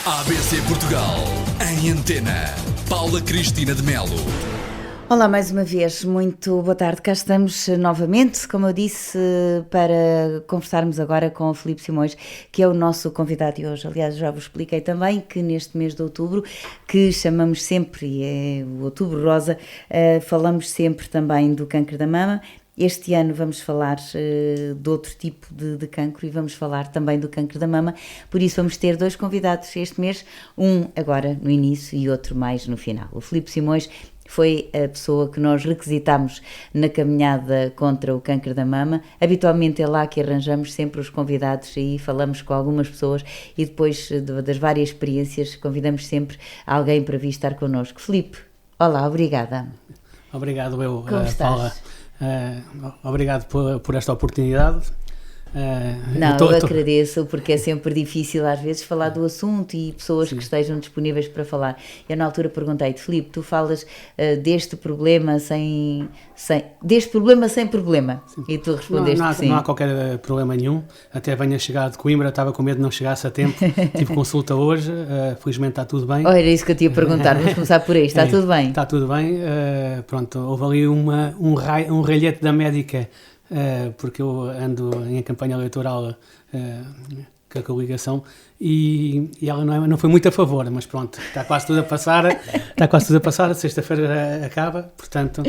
ABC Portugal, em antena. Paula Cristina de Melo. Olá, mais uma vez, muito boa tarde. Cá estamos novamente, como eu disse, para conversarmos agora com o Filipe Simões, que é o nosso convidado de hoje. Aliás, já vos expliquei também que neste mês de outubro, que chamamos sempre, e é o Outubro Rosa, falamos sempre também do câncer da mama. Este ano vamos falar de outro tipo de cancro e vamos falar também do câncer da mama, por isso vamos ter dois convidados este mês, um agora no início e outro mais no final. O Filipe Simões foi a pessoa que nós requisitámos na caminhada contra o câncer da mama. Habitualmente é lá que arranjamos sempre os convidados e falamos com algumas pessoas e depois das várias experiências convidamos sempre alguém para vir estar connosco. Filipe, olá, obrigada. Obrigado, Como estás? Paula. Obrigado por esta oportunidade. Eu agradeço, porque é sempre difícil às vezes falar do assunto e pessoas que estejam disponíveis para falar. Eu na altura perguntei-te, Filipe, tu falas deste problema sem problema? Sim. E tu respondeste que sim. Não há qualquer problema nenhum, até venho a chegar de Coimbra, estava com medo de não chegasse a tempo, tive consulta hoje, felizmente está tudo bem. Era isso que eu te ia perguntar, vamos começar por aí, está tudo bem? Está tudo bem, pronto, houve ali um ralhete da médica, porque eu ando em campanha eleitoral com a coligação e ela não foi muito a favor, mas pronto, está quase tudo a passar, sexta-feira acaba, portanto...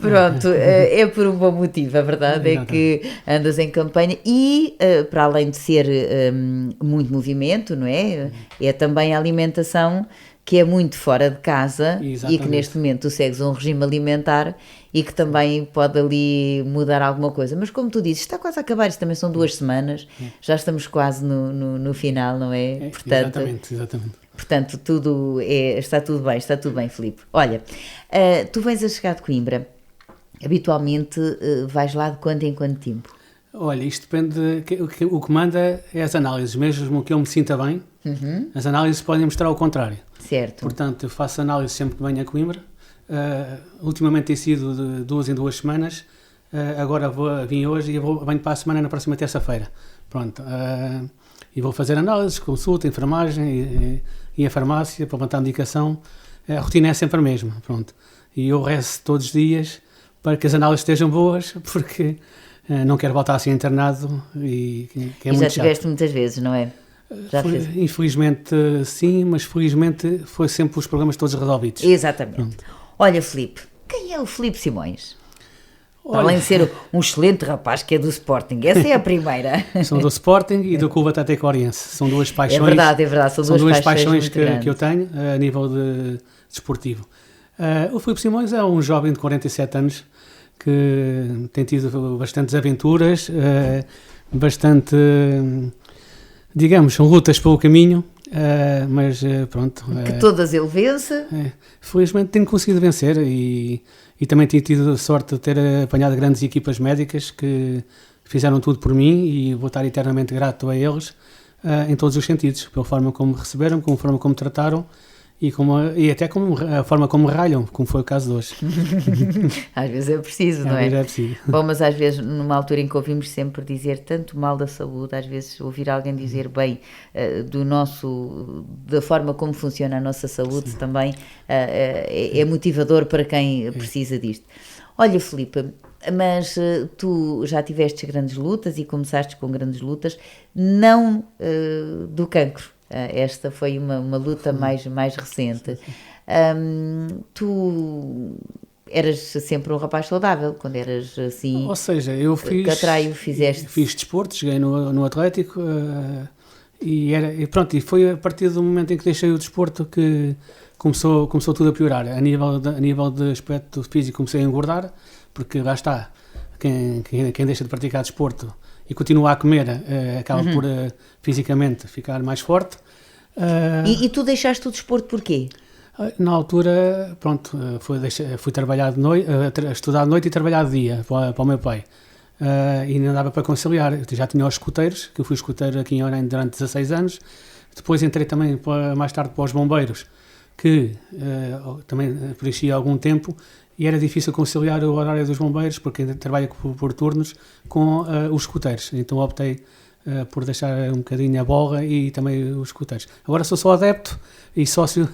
Pronto, é por um bom motivo, a verdade é que andas em campanha e, para além de ser muito movimento, não é? É também a alimentação que é muito fora de casa. Exatamente. E que neste momento tu segues um regime alimentar e que também pode ali mudar alguma coisa. Mas como tu dizes, está quase a acabar, isto também são 2 semanas, já estamos quase no final, não é? Portanto, exatamente. Portanto, está tudo bem, Filipe. Olha, tu vens a chegar de Coimbra, habitualmente vais lá de quanto em quanto tempo? Olha, isto depende, o que manda é as análises, mesmo que eu me sinta bem, as análises podem mostrar o contrário. Certo. Portanto, eu faço análise sempre que venho a Coimbra, ultimamente tem sido de 2 em 2 semanas, agora vim hoje e venho para a semana na próxima terça-feira. Pronto, e vou fazer análises, consulta, enfermagem e a farmácia para levantar a medicação, a rotina é sempre a mesma, pronto. E eu rezo todos os dias para que as análises estejam boas, porque... não quero voltar assim internado e é muito chato. Já tiveste muitas vezes, não é? Infelizmente sim, mas felizmente foi sempre os problemas todos resolvidos. Exatamente. Pronto. Olha, Filipe, quem é o Filipe Simões? Além de ser um excelente rapaz que é do Sporting, essa é a primeira. Sou do Sporting e do Clube Atlético Oriense, são duas paixões. É verdade, são duas paixões que eu tenho a nível desportivo. O Filipe Simões é um jovem de 47 anos que tem tido bastantes aventuras, digamos, são lutas pelo caminho, mas pronto. Que todas ele vence. Felizmente tenho conseguido vencer e também tenho tido a sorte de ter apanhado grandes equipas médicas que fizeram tudo por mim e vou estar eternamente grato a eles em todos os sentidos, pela forma como me receberam, pela forma como me trataram. E até como a forma como ralham, como foi o caso de hoje. Às vezes é preciso, não é? Às vezes é preciso. Bom, mas às vezes, numa altura em que ouvimos sempre dizer tanto mal da saúde, às vezes ouvir alguém dizer bem da forma como funciona a nossa saúde, sim, também é motivador para quem precisa disto. Olha, Filipe, mas tu já tiveste grandes lutas e começaste com grandes lutas, não do cancro. Esta foi uma luta mais recente. Tu eras sempre um rapaz saudável quando eras assim. Ou seja, eu fiz desporto, cheguei no Atlético e foi a partir do momento em que deixei o desporto que começou tudo a piorar. A nível de aspecto físico comecei a engordar, porque lá está, quem deixa de praticar desporto e continua a comer, acaba por fisicamente ficar mais forte. E tu deixaste o desporto porquê? Na altura, pronto, fui trabalhar de noite, estudar de noite e trabalhar de dia para o meu pai. E não dava para conciliar. Eu já tinha os escuteiros, que eu fui escuteiro aqui em Orem durante 16 anos. Depois entrei também mais tarde para os bombeiros, que também preenchia algum tempo. E era difícil conciliar o horário dos bombeiros, porque trabalha por turnos, com os escuteiros. Então optei por deixar um bocadinho a bola e também os escuteiros. Agora sou só adepto e sócio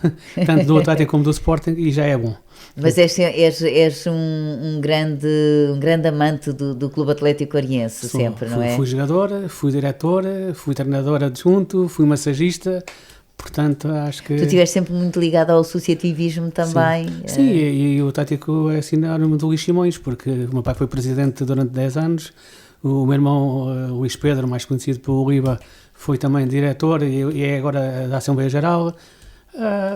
tanto do Atlético como do Sporting e já é bom. Mas és um grande amante do Clube Atlético Ariense, sempre, não é? Fui jogadora, fui diretora, fui treinadora adjunto, fui massagista, portanto acho que... Tu estiveste sempre muito ligado ao associativismo também. Sim, e o Atlético é sinónimo do Luís Simões, porque o meu pai foi presidente durante 10 anos, o meu irmão Luís Pedro, mais conhecido pelo Oliva, foi também diretor e é agora da Assembleia Geral.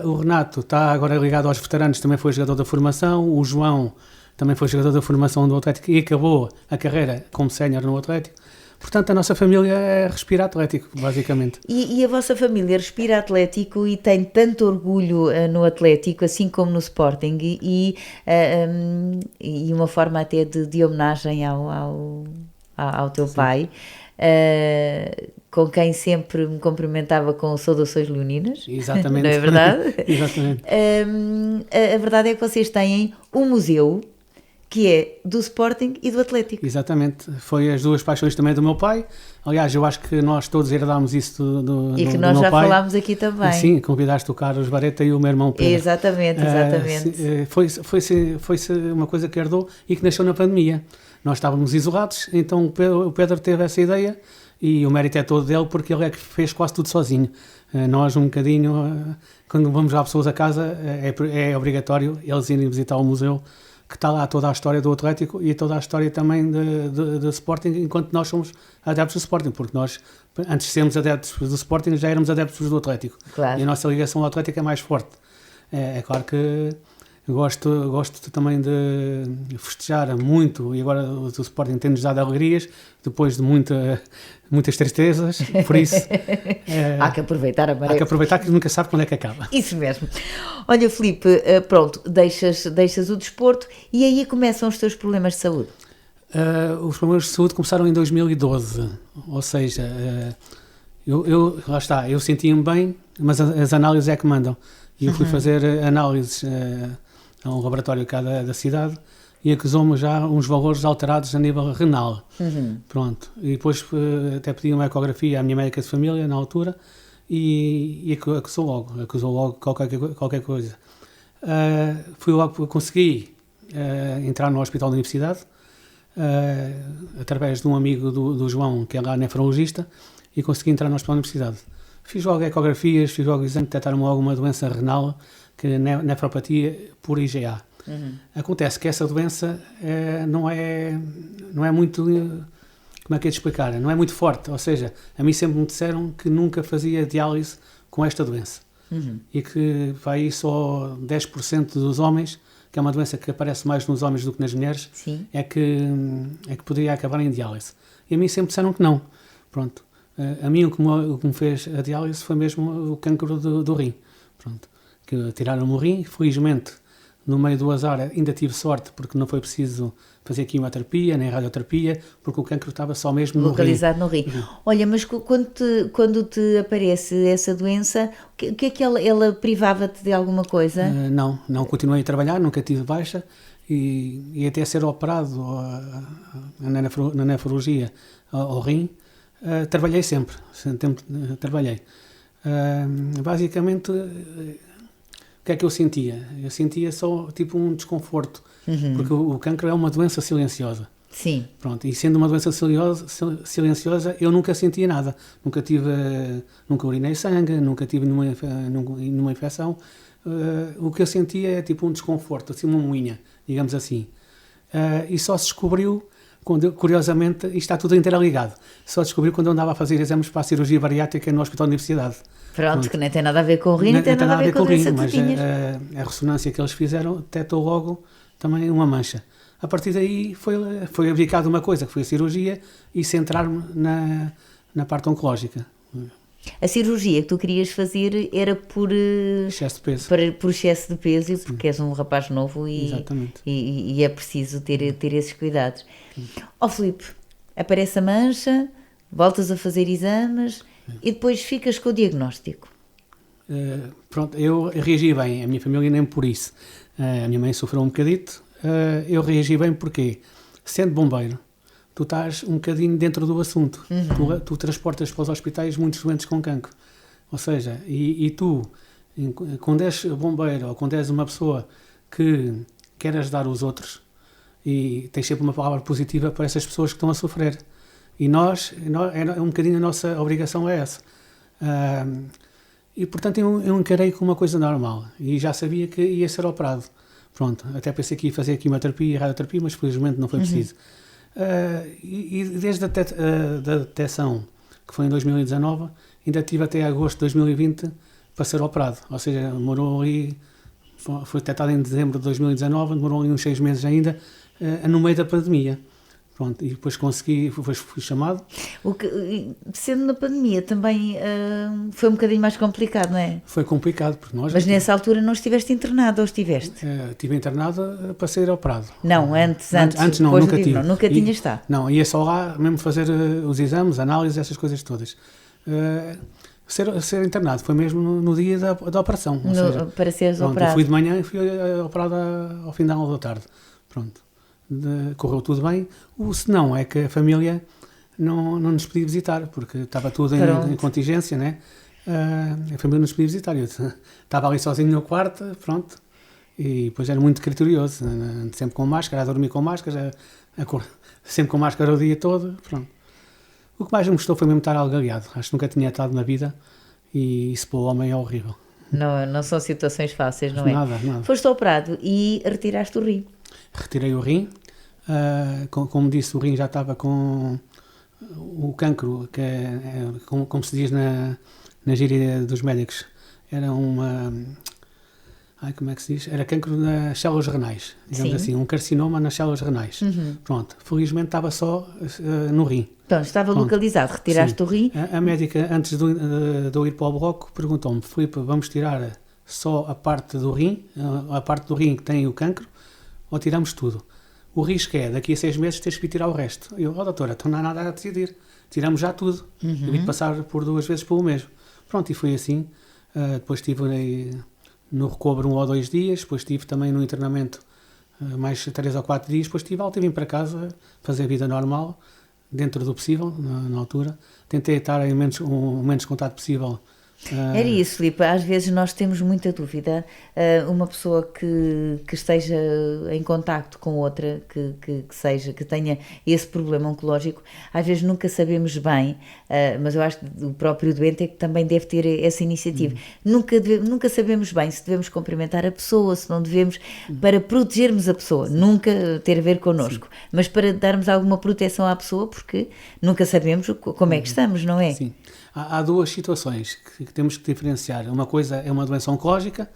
O Renato está agora ligado aos veteranos, também foi jogador da formação. O João também foi jogador da formação do Atlético e acabou a carreira como sénior no Atlético. Portanto, a nossa família respira Atlético, basicamente. E a vossa família respira Atlético e tem tanto orgulho no Atlético, assim como no Sporting, e uma forma até de homenagem ao teu pai, com quem sempre me cumprimentava com saudações leoninas. Exatamente. Não é verdade? Exatamente. A verdade é que vocês têm um museu que é do Sporting e do Atlético. Exatamente. Foi as duas paixões também do meu pai. Aliás, eu acho que nós todos herdámos isso do E que do nós meu já pai. falámos aqui também. Sim, convidaste o Carlos Bareta e o meu irmão Pedro. Exatamente. Foi uma coisa que herdou e que nasceu na pandemia. Nós estávamos isolados, então o Pedro teve essa ideia e o mérito é todo dele porque ele é que fez quase tudo sozinho. Nós um bocadinho, quando vamos lá pessoas a casa, é obrigatório eles irem visitar o museu, que está lá toda a história do Atlético e toda a história também do Sporting, enquanto nós somos adeptos do Sporting, porque nós, antes de sermos adeptos do Sporting, já éramos adeptos do Atlético. Claro. E a nossa ligação ao Atlético é mais forte. É claro que gosto também de festejar muito, e agora o Sporting tem-nos dado alegrias, depois de muitas tristezas, por isso... Há que aproveitar a maré. Há que aproveitar, que nunca sabe quando é que acaba. Isso mesmo. Olha, Filipe, pronto, deixas o desporto e aí começam os teus problemas de saúde. Os problemas de saúde começaram em 2012, ou seja, lá está, eu sentia-me bem, mas as análises é que mandam. E eu fui fazer análises a um laboratório cá da cidade e acusou-me já uns valores alterados a nível renal. Pronto. E depois até pedi uma ecografia à minha médica de família na altura e acusou logo qualquer coisa. Fui logo, consegui entrar no hospital da universidade através de um amigo do João, que é lá nefrologista, e consegui entrar no hospital da universidade. Fiz logo ecografias, fiz logo exame, detectaram-me logo uma doença renal, que é nefropatia por IgA. Acontece que essa doença não é muito, como é que é de explicar, não é muito forte, ou seja, a mim sempre me disseram que nunca fazia diálise com esta doença e que vai só 10% dos homens, que é uma doença que aparece mais nos homens do que nas mulheres, é que poderia acabar em diálise. E a mim sempre disseram que não. Pronto. A mim o que me fez a diálise foi mesmo o cancro do rim. Pronto. Que tiraram-me o rim, felizmente no meio do azar ainda tive sorte porque não foi preciso fazer quimioterapia nem radioterapia, porque o cancro estava só mesmo localizado no rim. Olha, mas quando te aparece essa doença, o que é que ela privava-te de alguma coisa? Não continuei a trabalhar, nunca tive baixa e até ser operado na nefrologia ao rim, trabalhei sempre trabalhei. Basicamente, o que é que eu sentia? Eu sentia só tipo um desconforto, porque o cancro é uma doença silenciosa. Sim. Pronto, e sendo uma doença silenciosa, eu nunca sentia nada. Nunca urinei sangue, nunca tive nenhuma infecção. O que eu sentia é tipo um desconforto, assim uma moinha, digamos assim. E só se descobriu, curiosamente, isto está tudo interligado, só descobriu quando eu andava a fazer exames para a cirurgia bariátrica no Hospital da Universidade. Pronto, que nem tem nada a ver com o rim, nem tem nada a ver com a doença que tu tinhas. A ressonância que eles fizeram detectou logo também uma mancha. A partir daí foi abdicado uma coisa, que foi a cirurgia, e centrar-me na parte oncológica. A cirurgia que tu querias fazer era por excesso de peso. Por excesso de peso, e porque és um rapaz novo e é preciso ter esses cuidados. Filipe, aparece a mancha, voltas a fazer exames e depois ficas com o diagnóstico. Pronto, eu reagi bem, a minha família nem por isso. A minha mãe sofreu um bocadito, eu reagi bem porque, sendo bombeiro, tu estás um bocadinho dentro do assunto. Tu transportas para os hospitais muitos doentes com cancro. Ou seja, e tu, quando és bombeiro ou quando és uma pessoa que quer ajudar os outros, e tens sempre uma palavra positiva para essas pessoas que estão a sofrer. E é um bocadinho a nossa obrigação é essa. E portanto eu encarei como uma coisa normal e já sabia que ia ser operado. Pronto, até pensei que ia fazer quimioterapia e radioterapia, mas felizmente não foi preciso. E desde da detecção, que foi em 2019, ainda tive até agosto de 2020 para ser operado. Ou seja, demorou ali, foi detectado em dezembro de 2019, demorou ali uns 6 meses ainda, no meio da pandemia. Pronto, e depois fui chamado. Sendo na pandemia também foi um bocadinho mais complicado, não é? Foi complicado, porque nós... Mas nessa altura não estiveste internado, ou estiveste? Estive internado para ser operado. Não, antes não, nunca tive. Nunca tinha estado. Não, ia só lá mesmo fazer os exames, análises, essas coisas todas. Ser internado foi mesmo no dia da operação. Para seres pronto, operado. Eu fui de manhã e fui operado ao final da tarde. Pronto. Correu tudo bem. O senão é que a família não nos podia visitar, porque estava tudo em contingência, né? A família não nos podia visitar. Eu estava ali sozinho no quarto, pronto, e depois era muito criterioso, sempre com máscara, a dormir com máscara, sempre com máscara o dia todo, pronto. O que mais me gostou foi mesmo estar algaleado. Acho que nunca tinha estado na vida e isso para o homem é horrível. Não são situações fáceis, não é? Nada. Foste operado e retiraste o rim. Retirei o rim, como disse, o rim já estava com o cancro, que como se diz na gíria dos médicos, era como é que se diz? Era cancro nas células renais, digamos assim, um carcinoma nas células renais. Pronto, felizmente estava só no rim. Então, estava localizado, retiraste o rim. A médica, antes de eu ir para o bloco, perguntou-me: Filipe, vamos tirar só a parte do rim que tem o cancro, ou tiramos tudo? O risco é, daqui a 6 meses, teres que tirar o resto. Eu, doutora, então não há nada a decidir. Tiramos já tudo. Eu vi passar por 2 vezes pelo mesmo. Pronto, e foi assim. Depois estive no recobro 1 ou 2 dias, depois estive também no internamento mais 3 ou 4 dias, depois estive alto e vim para casa fazer a vida normal, dentro do possível, na altura. Tentei estar o menos contato possível. Era isso, Filipe, às vezes nós temos muita dúvida, uma pessoa que esteja em contacto com outra, que tenha esse problema oncológico, às vezes nunca sabemos bem, mas eu acho que o próprio doente é que também deve ter essa iniciativa. Nunca sabemos bem se devemos cumprimentar a pessoa, se não devemos, para protegermos a pessoa, nunca ter a ver connosco, mas para darmos alguma proteção à pessoa, porque nunca sabemos como é que estamos, não é? Sim. Há 2 situações que temos que diferenciar. Uma coisa é uma doença oncológica,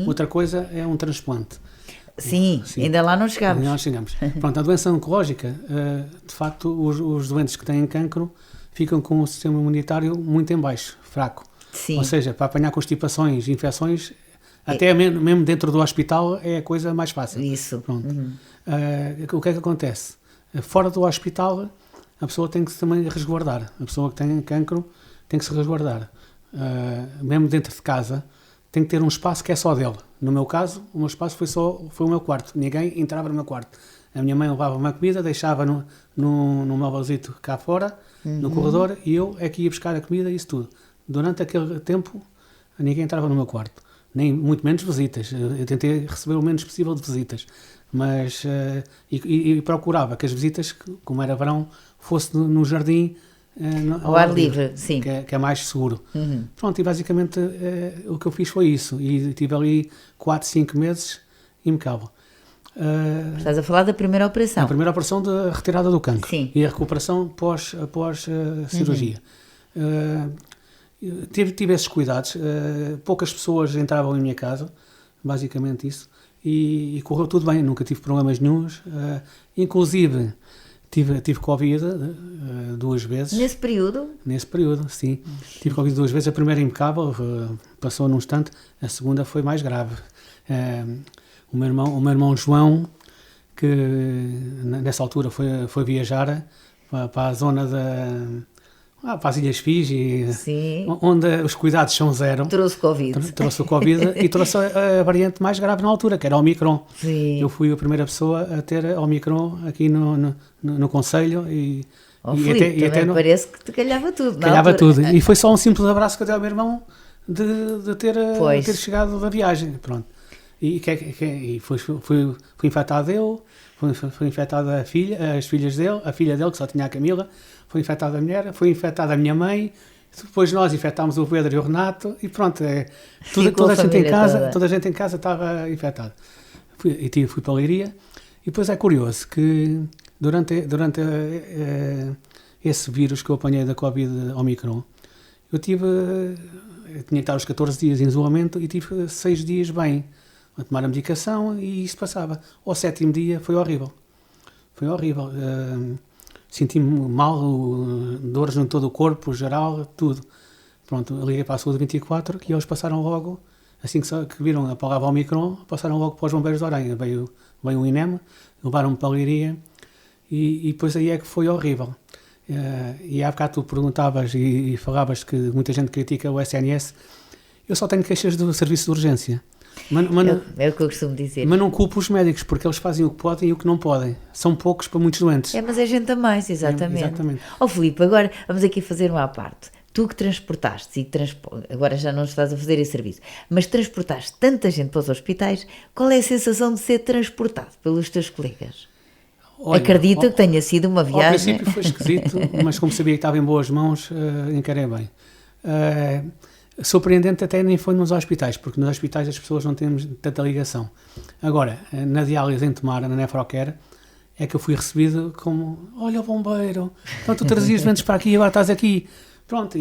outra coisa é um transplante. Sim, ainda lá não chegámos. Ainda não chegamos. Pronto, a doença oncológica, de facto, os doentes que têm cancro ficam com o sistema imunitário muito em baixo, fraco. Sim. Ou seja, para apanhar constipações, infecções, até mesmo dentro do hospital é a coisa mais fácil. Isso. Pronto. O que é que acontece? Fora do hospital, a pessoa tem que se também resguardar. A pessoa que tem cancro tem que se resguardar. Mesmo dentro de casa, tem que ter um espaço que é só dele. No meu caso, o meu espaço foi o meu quarto. Ninguém entrava no meu quarto. A minha mãe levava uma comida, deixava no meu vasito cá fora, no corredor, e eu é que ia buscar a comida e isso tudo. Durante aquele tempo, ninguém entrava no meu quarto. Nem muito menos visitas. Eu tentei receber o menos possível de visitas. Mas, e procurava que as visitas, como era verão, fosse no jardim, ao ar livre, sim. Que é mais seguro. Pronto, e basicamente o que eu fiz foi isso. E tive ali 4, 5 meses impecável. Estás a falar da primeira operação? A primeira operação da retirada do cancro. Sim. E a recuperação pós cirurgia. Tive esses cuidados. Poucas pessoas entravam em minha casa, basicamente isso. E correu tudo bem, nunca tive problemas nenhuns. Inclusive, tive Covid 2 vezes. Nesse período? Nesse período, sim. Tive Covid 2 vezes. A primeira impecável, passou num instante. A segunda foi mais grave. O meu irmão João, que nessa altura foi viajar para a zona para as Ilhas Fiji, Sim. onde os cuidados são zero. Trouxe Covid. Trouxe o Covid e trouxe a variante mais grave na altura, que era o Omicron. Sim. Eu fui a primeira pessoa a ter Omicron aqui no Conselho e Filipe, até parece que te calhava tudo. calhava tudo. E foi só um simples abraço que eu dei ao meu irmão de ter chegado da viagem. Pronto. E fui infectado eu, foi infectada as filhas dele, a filha dele, que só tinha a Camila, foi infectada a mulher, foi infectada a minha mãe, depois nós infectámos o Pedro e o Renato, e pronto, toda a gente em casa estava infectada. Fui para a Leiria, e depois é curioso que durante esse vírus que eu apanhei da Covid Omicron, eu tinha que estar os 14 dias em isolamento e tive 6 dias bem a tomar a medicação e isso passava. Ao 7º dia foi horrível. Foi horrível. Senti-me mal, dores em todo o corpo, geral, tudo. Pronto, liguei para a Saúde 24 e eles passaram logo, assim que viram a palavra Omicron, passaram logo para os bombeiros de Orem. Veio o INEM, levaram-me para a Leiria e depois aí é que foi horrível. E há bocado tu perguntavas e falavas que muita gente critica o SNS. Eu só tenho queixas do serviço de urgência. É o que eu costumo dizer. Mas não culpo os médicos, porque eles fazem o que podem e o que não podem. São poucos para muitos doentes. Mas é gente a mais, exatamente. Exatamente. Filipe, agora vamos aqui fazer uma à parte. Tu que transportaste, agora já não estás a fazer esse serviço, mas transportaste tanta gente para os hospitais, qual é a sensação de ser transportado pelos teus colegas? Olha, Acredita que tenha sido uma viagem? Ao princípio foi esquisito, mas como sabia que estava em boas mãos, encarei bem. Surpreendente até nem foi nos hospitais, porque nos hospitais as pessoas não temos tanta ligação. Agora, na diálise em Tomara, na Nefrocare, é que eu fui recebido como: olha o bombeiro, então tu trazias doentes para aqui e agora estás aqui. Pronto,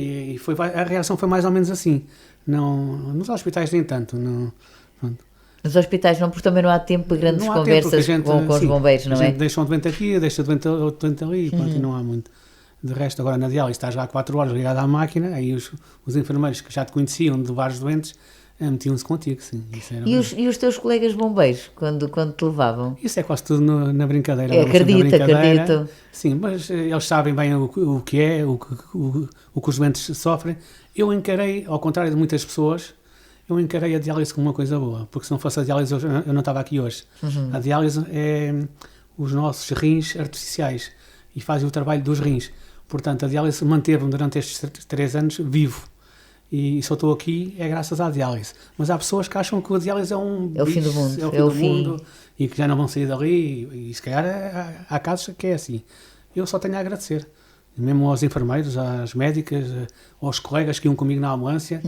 a reação foi mais ou menos assim. Não, nos hospitais nem tanto. Não, pronto. Nos hospitais não, porque também não há tempo para grandes conversas com os bombeiros, não é? A gente deixa um doente aqui, deixa outro doente ali, pronto, e não há muito. De resto, agora na diálise estás lá 4 horas ligado à máquina, aí os enfermeiros que já te conheciam de vários doentes metiam-se contigo, sim. E os teus colegas bombeiros, quando te levavam? Isso é quase tudo na brincadeira. Acredito. Sim, mas eles sabem bem o que é, o que os doentes sofrem. Eu encarei, ao contrário de muitas pessoas, eu encarei a diálise como uma coisa boa, porque se não fosse a diálise eu não estava aqui hoje. A diálise é os nossos rins artificiais e faz o trabalho dos rins. Portanto, a diálise manteve-me durante estes 3 anos vivo. E se eu estou aqui é graças à diálise. Mas há pessoas que acham que a diálise é o fim do mundo. É o fim do mundo e que já não vão sair dali. E se calhar há casos que é assim. Eu só tenho a agradecer. Mesmo aos enfermeiros, às médicas, aos colegas que iam comigo na ambulância.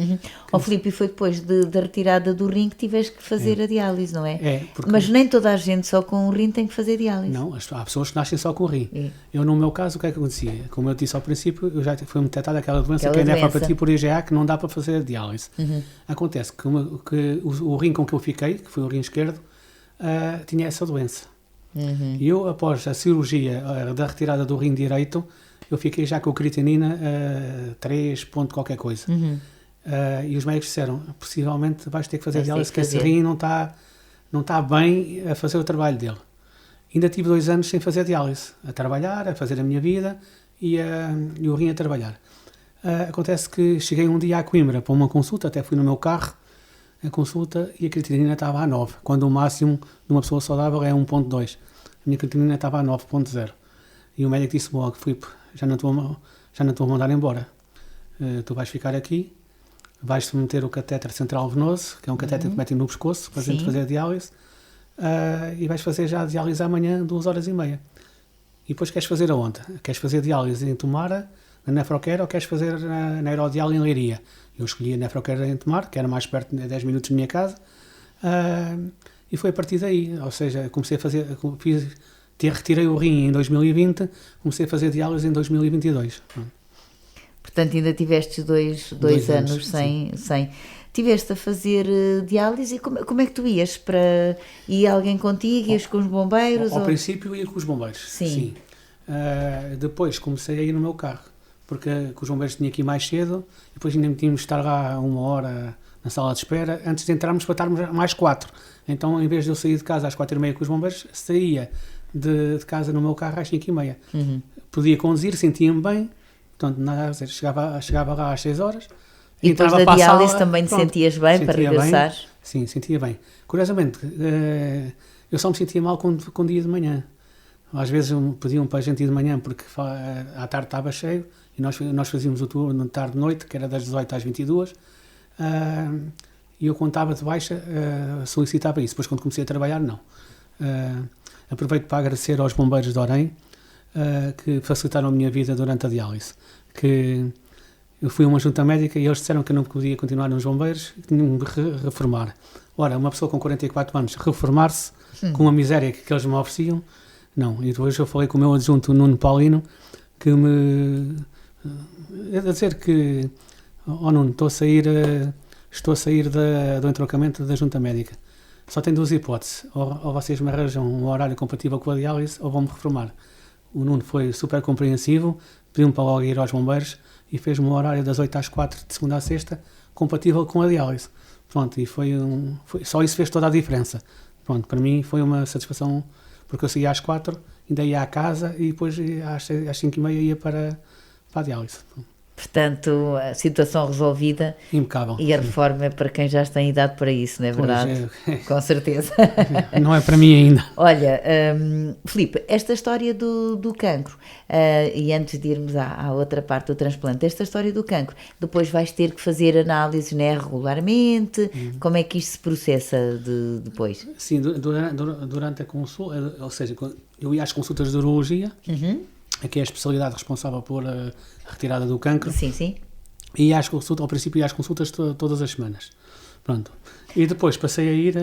Filipe, foi depois da retirada do rim que tiveste que fazer a diálise, não é? Porque... Mas nem toda a gente só com o rim tem que fazer diálise. Não, há pessoas que nascem só com o rim. Eu, no meu caso, o que é que acontecia? Como eu disse ao princípio, eu já foi-me detectada aquela doença que é a nefropatia por IgA, que não dá para fazer diálise. Acontece que o rim com que eu fiquei, que foi o rim esquerdo, tinha essa doença. E eu, após a cirurgia da retirada do rim direito, eu fiquei já com a creatinina 3 ponto qualquer coisa. E os médicos disseram: possivelmente vais ter que fazer diálise, que esse rim não está bem a fazer o trabalho dele. Ainda tive 2 anos sem fazer diálise, a trabalhar, a fazer a minha vida e o rim a trabalhar. Acontece que cheguei um dia a Coimbra para uma consulta, até fui no meu carro, a consulta, e a creatinina estava a 9, quando o máximo de uma pessoa saudável é 1.2. A minha creatinina estava a 9.0. E o médico disse-me logo: Filipe, já não te vou mandar embora. Tu vais ficar aqui, vais-te meter o catéter central venoso, que é um catéter que metem no pescoço para a gente fazer a diálise, e vais fazer já a diálise amanhã 2h30. E depois queres fazer aonde? Queres fazer diálise em Tomara, na Nefrocare, ou queres fazer na Aerodial em Leiria? Eu escolhi a Nefrocare em Tomara, que era mais perto de 10 minutos da minha casa, e foi a partir daí. Ou seja, comecei a fazer... Retirei o rim em 2020, comecei a fazer diálise em 2022. Portanto, ainda tiveste dois anos sem... Tiveste a fazer diálise e como é que tu ias? Ia alguém contigo? Ias com os bombeiros? Ao princípio ia com os bombeiros, sim. Depois comecei a ir no meu carro, porque com os bombeiros tinha que ir mais cedo, e depois ainda tínhamos de estar lá 1 hora na sala de espera, antes de entrarmos para estarmos mais 4. Então, em vez de eu sair de casa às 4h30 com os bombeiros, saía de casa no meu carro às 5h30. Podia conduzir, sentia-me bem, portanto, nada a dizer. Chegava lá às 6 horas. E depois entrava da para a diálise sala, também te pronto, sentias bem para sentia regressar? Bem, sim, sentia bem. Curiosamente, eu só me sentia mal com dia de manhã. Às vezes pediam para a gente ir de manhã porque à tarde estava cheio e nós fazíamos o turno de tarde-noite, que era das 18 às 22. E eu, quando estava de baixa, solicitava isso. Depois, quando comecei a trabalhar, não. Aproveito para agradecer aos bombeiros de Orem, que facilitaram a minha vida durante a diálise. Que eu fui a uma junta médica e eles disseram que eu não podia continuar nos bombeiros, que tinham de reformar. Ora, uma pessoa com 44 anos reformar-se com a miséria que eles me ofereciam, não. E depois eu falei com o meu adjunto, Nuno Paulino, que a dizer que, Nuno, estou a sair do entrocamento da junta médica. Só tem duas hipóteses, ou vocês me arranjam um horário compatível com a diálise, ou vão-me reformar. O Nuno foi super compreensivo, pediu-me para logo ir aos bombeiros e fez-me um horário das 8 às 4, de segunda a sexta, compatível com a diálise. Pronto, e só isso fez toda a diferença. Pronto, para mim foi uma satisfação, porque eu saía às 4, ainda ia à casa e depois às 5h30 ia para a diálise. Portanto, a situação resolvida. Impecável. E a reforma é para quem já tem idade para isso, não é verdade? Com certeza. Não é para mim ainda. Olha, Filipe, esta história do cancro, e antes de irmos à outra parte do transplante, esta história do cancro, depois vais ter que fazer análises, né, regularmente, como é que isto se processa depois? Sim, durante a consulta, ou seja, eu ia às consultas de urologia, que é a especialidade responsável por a retirada do cancro. Sim, sim. E ao princípio ia às consultas todas as semanas. Pronto. E depois passei a ir...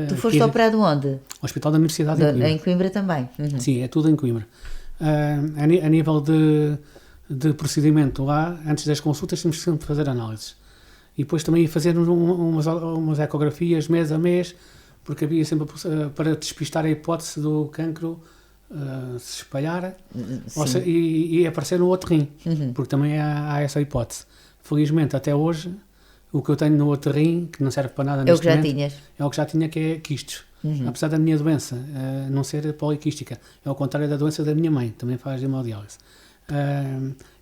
Tu foste operado onde? Hospital da Universidade de Coimbra. Em Coimbra também? Sim, é tudo em Coimbra. A nível de procedimento lá, antes das consultas, temos sempre de fazer análises. E depois também ia fazer umas ecografias mês a mês, porque havia sempre para despistar a hipótese do cancro se espalhar e aparecer no outro rim, porque também há essa hipótese. Felizmente, até hoje, o que eu tenho no outro rim, que não serve para nada neste momento, é o que já tinha, que é quistos. Apesar da minha doença não ser poliquística, é ao contrário da doença da minha mãe, também faz hemodiálise.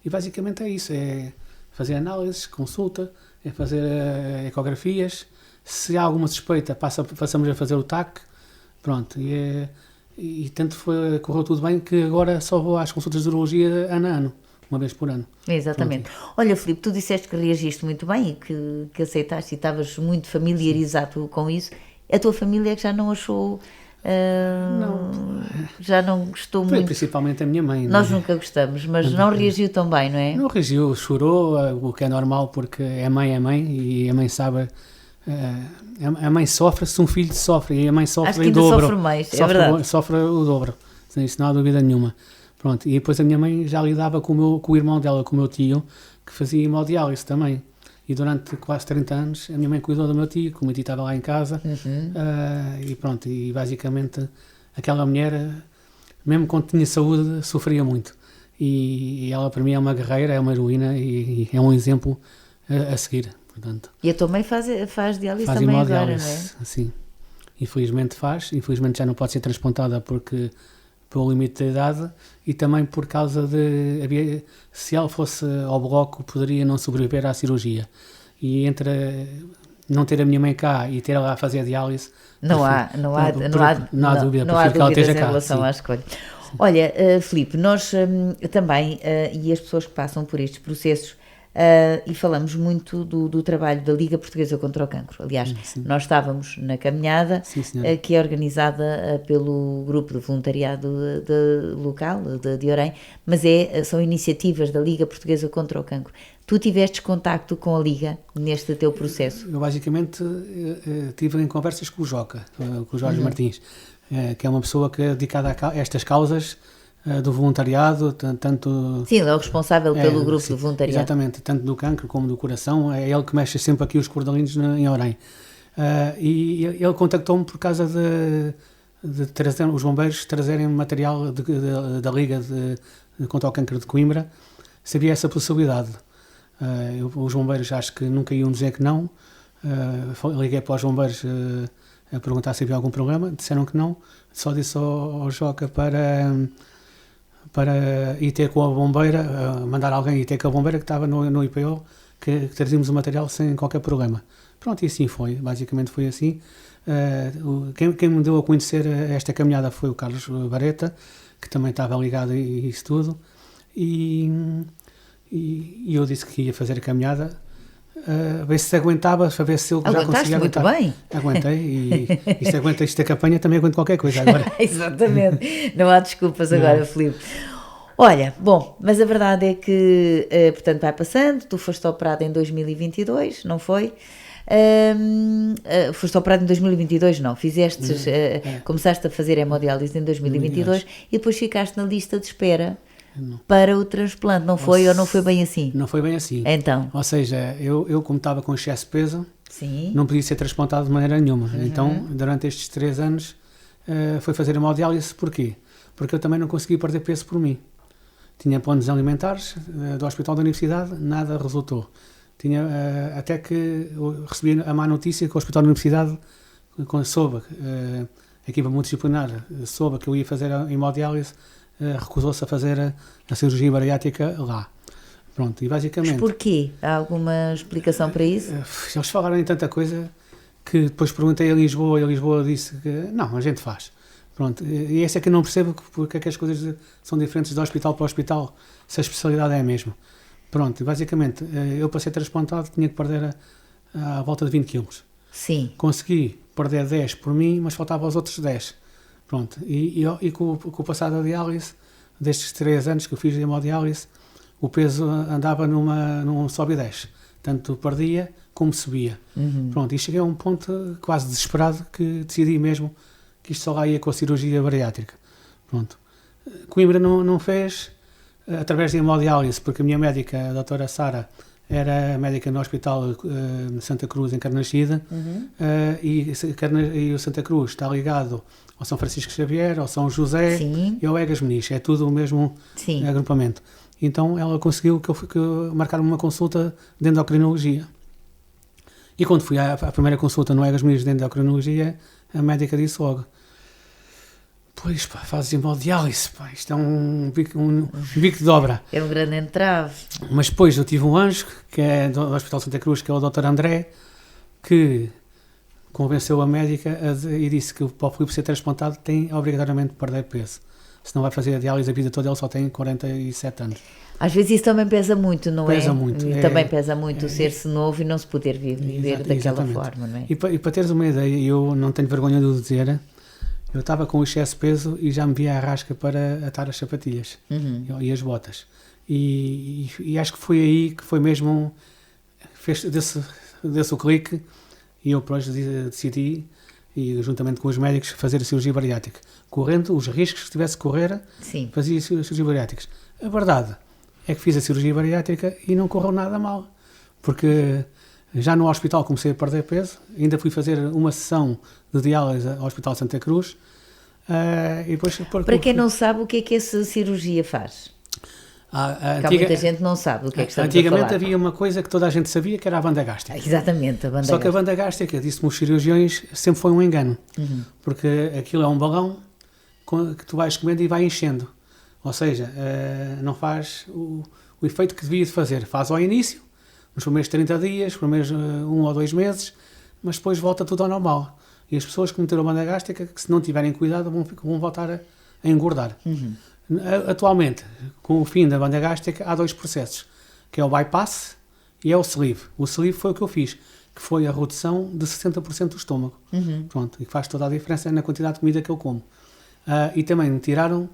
E basicamente é isso, é fazer análises, consulta, é fazer ecografias, se há alguma suspeita passamos a fazer o TAC, pronto, e tanto correu tudo bem que agora só vou às consultas de urologia ano a ano, uma vez por ano. Exatamente. Pronto. Olha, Filipe, tu disseste que reagiste muito bem e que aceitaste e estavas muito familiarizado com isso. A tua família é que já não achou... não. Já não gostou muito? Principalmente a minha mãe. Nós nunca gostamos, mas não reagiu tão bem, não é? Não reagiu, chorou, o que é normal, porque é mãe e a mãe sabe... a mãe sofre se um filho sofre, e a mãe sofre Acho que em dobro. Sofre mais, é verdade. Sofre o dobro, isso não há dúvida nenhuma. Pronto, e depois a minha mãe já lidava com o irmão dela, com o meu tio, que fazia hemodiálise também. E durante quase 30 anos a minha mãe cuidou do meu tio, como o meu tio estava lá em casa, e pronto, e basicamente aquela mulher, mesmo quando tinha saúde, sofria muito. E ela para mim é uma guerreira, é uma heroína e é um exemplo a seguir. Portanto, e a tua mãe faz diálise também agora, não é? Sim, infelizmente já não pode ser transplantada pelo limite da idade e também por causa se ela fosse ao bloco poderia não sobreviver à cirurgia, e entre não ter a minha mãe cá e ter ela a fazer a diálise não há dúvida, que ela esteja cá, em relação à escolha. Olha, Filipe, nós também, e as pessoas que passam por estes processos, e falamos muito do trabalho da Liga Portuguesa contra o Cancro. Aliás, nós estávamos na caminhada, que é organizada pelo grupo de voluntariado local de Orem, mas são iniciativas da Liga Portuguesa contra o Cancro. Tu tivestes contacto com a Liga neste teu processo? Eu basicamente estive em conversas com o Joca, com o Jorge Martins, que é uma pessoa que é dedicada a estas causas do voluntariado, tanto... Sim, ele é o responsável pelo grupo de voluntariado. Exatamente, tanto do cancro como do coração, é ele que mexe sempre aqui os cordalinos em Orem. E ele contactou-me por causa de trazer, os bombeiros trazerem material da Liga contra o Cancro de Coimbra, se havia essa possibilidade. Os bombeiros acho que nunca iam dizer que não, liguei para os bombeiros a perguntar se havia algum problema, disseram que não, só disse ao Joca para ir ter com a bombeira, mandar alguém ir ter com a bombeira que estava no IPO, que trazíamos o material sem qualquer problema. Pronto, e assim foi, basicamente foi assim. Quem me deu a conhecer esta caminhada foi o Carlos Bareta, que também estava ligado a isso tudo, e eu disse que ia fazer a caminhada, ver se aguentava, para ver se eu já conseguia aguentar. Muito bem. Aguentei, e se aguenta isto da campanha, também aguento qualquer coisa agora. Exatamente, não há desculpas agora, Filipe. Olha, bom, mas a verdade é que, portanto, vai passando, tu foste operado em 2022, não foi? Foste operado em 2022, não, começaste a fazer hemodiálise em 2022 e depois ficaste na lista de espera para o transplante, não foi ou não foi bem assim? Não foi bem assim. Então? Ou seja, eu como estava com excesso de peso, Sim. não podia ser transplantado de maneira nenhuma. Então, durante estes 3 anos, foi fazer hemodiálise. Porquê? Porque eu também não conseguia perder peso por mim. Tinha planos alimentares do Hospital da Universidade, nada resultou. Até que eu recebi a má notícia que o Hospital da Universidade, quando soube, a equipa multidisciplinar soube que eu ia fazer a hemodiálise, recusou-se a fazer a cirurgia bariátrica lá. Pronto, e basicamente... Mas porquê? Há alguma explicação para isso? Eles falaram em tanta coisa que depois perguntei a Lisboa e a Lisboa disse que não, a gente faz. Pronto, e esse é que eu não percebo porque é que as coisas são diferentes de hospital para hospital, se a especialidade é a mesma. Pronto, e basicamente, eu para ser transplantado tinha que perder à volta de 20 quilos. Sim. Consegui perder 10 por mim, mas faltava os outros 10. Pronto, e com o passar da diálise, destes 3 anos que eu fiz de hemodiálise, o peso andava num sobe e desce. Tanto perdia como subia. Pronto, e cheguei a um ponto quase desesperado que decidi mesmo que isto só lá ia com a cirurgia bariátrica. Pronto. Coimbra não fez através de hemodiálise, porque a minha médica, a doutora Sara, era médica no Hospital de Santa Cruz, em Carnaxide, e o Santa Cruz está ligado ao São Francisco Xavier, ao São José. Sim. E ao Egas Meniche, é tudo o mesmo agrupamento. Então ela conseguiu que eu marcar uma consulta de endocrinologia. E quando fui à primeira consulta no Egas Meniche de endocrinologia, a médica disse logo: pois pá, fazes hemodiálise, pá, isto é um bico de dobra. É um grande entrave. Mas depois eu tive um anjo, que é do Hospital Santa Cruz, que é o Dr. André, que convenceu a médica e disse que para o Filipe ser transplantado tem obrigatoriamente de perder peso. Senão vai fazer a diálise a vida toda, ele só tem 47 anos. Às vezes isso também pesa muito, não pesa Muito. Também pesa muito ser-se novo e não se poder viver daquela exatamente. Forma, não é? E para teres uma ideia, eu não tenho vergonha de o dizer, eu estava com excesso de peso e já me via a rasca para atar as sapatilhas e as botas. E acho que foi aí que foi mesmo, desse o clique, e eu depois decidi, e juntamente com os médicos, fazer a cirurgia bariátrica. Correndo os riscos que tivesse que correr, fazia cirurgias bariátricas. A verdade é que fiz a cirurgia bariátrica e não correu nada mal, porque já no hospital comecei a perder peso, ainda fui fazer uma sessão de diálise ao Hospital Santa Cruz. E depois, para quem não sabe, o que é que essa cirurgia faz? Muita gente não sabe o que é que estamos a falar. Antigamente havia uma coisa que toda a gente sabia, que era a banda gástrica. Exatamente, a banda gástrica. Só que a banda gástrica, disse-me os cirurgiões, sempre foi um engano, porque aquilo é um balão que tu vais comendo e vai enchendo. Ou seja, não faz o efeito que devia de fazer. Faz ao início, nos primeiros 30 dias, primeiros 1 ou 2 meses, mas depois volta tudo ao normal. E as pessoas que meteram a banda gástrica, que se não tiverem cuidado, vão voltar a engordar. Atualmente, com o fim da banda gástrica, há 2 processos, que é o bypass e é o sleeve. O sleeve foi o que eu fiz, que foi a redução de 60% do estômago. Pronto, e que faz toda a diferença na quantidade de comida que eu como. E também me tiraram,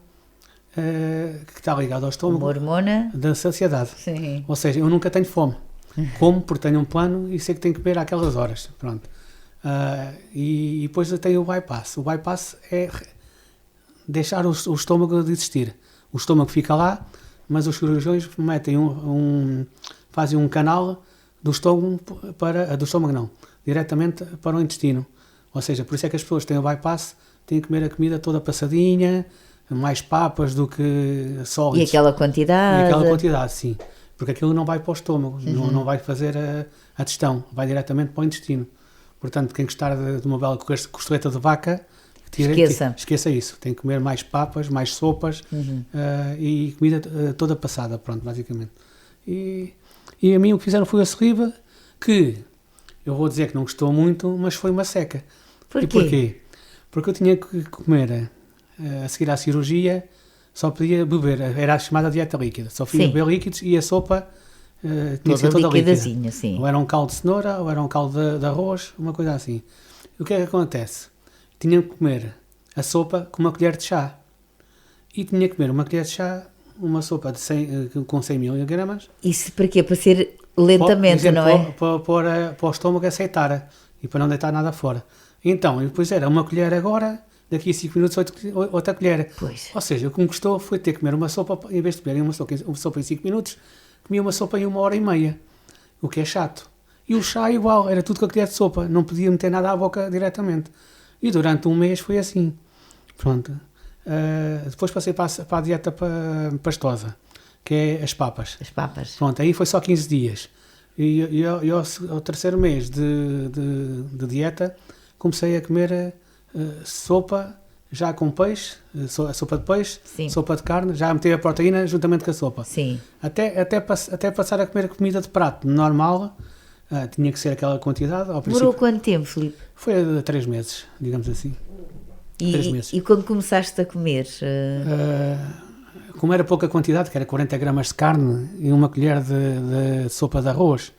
que está ligado ao estômago, uma hormona da saciedade. Sim. Ou seja, eu nunca tenho fome. Como porque tenho um plano e sei que tenho que comer àquelas horas. Pronto. E depois eu tenho o bypass. O bypass é deixar o estômago de existir. O estômago fica lá, mas os cirurgiões metem fazem um canal do estômago diretamente para o intestino. Ou seja, por isso é que as pessoas que têm o bypass têm que comer a comida toda passadinha, mais papas do que sólidos. E aquela quantidade. E aquela quantidade, sim. Porque aquilo não vai para o estômago, não vai fazer a digestão, vai diretamente para o intestino. Portanto, quem gostar de uma bela costeleta de vaca, Esqueça isso. Tem que comer mais papas, mais sopas e comida toda passada, pronto, basicamente. E a mim o que fizeram foi a serriva, que eu vou dizer que não gostou muito, mas foi uma seca. E porquê? Porque eu tinha que comer, a seguir à cirurgia, só podia beber, era a chamada dieta líquida, só podia beber líquidos e a sopa tinha que ser toda líquida. Sim. Ou era um caldo de cenoura, ou era um caldo de arroz, uma coisa assim. E o que é que acontece? Tinha que comer a sopa com uma colher de chá. E tinha que comer uma colher de chá, uma sopa com 100 mg. Isso para quê? Para ser lentamente, não é? Para o estômago aceitar e para não deitar nada fora. Então, depois era uma colher agora, daqui a 5 minutos outra colher. Pois. Ou seja, o que me custou foi ter que comer uma sopa, em vez de comer uma sopa em 5 minutos, comia uma sopa em 1h30, o que é chato. E o chá igual, era tudo com a colher de sopa, não podia meter nada à boca diretamente. E durante um mês foi assim. Pronto. Depois passei para a dieta pastosa, que é as papas. As papas. Pronto, aí foi só 15 dias. E ao terceiro mês de dieta, comecei a comer sopa, já com peixe, sopa de peixe, Sim. sopa de carne, já meti a proteína juntamente com a sopa. Sim. Até passar a comer comida de prato normal, tinha que ser aquela quantidade. Demorou quanto tempo, Filipe? Foi a 3 meses, digamos assim. 3 meses. E quando começaste a comer? Como era pouca quantidade, que era 40 gramas de carne e uma colher de sopa de arroz,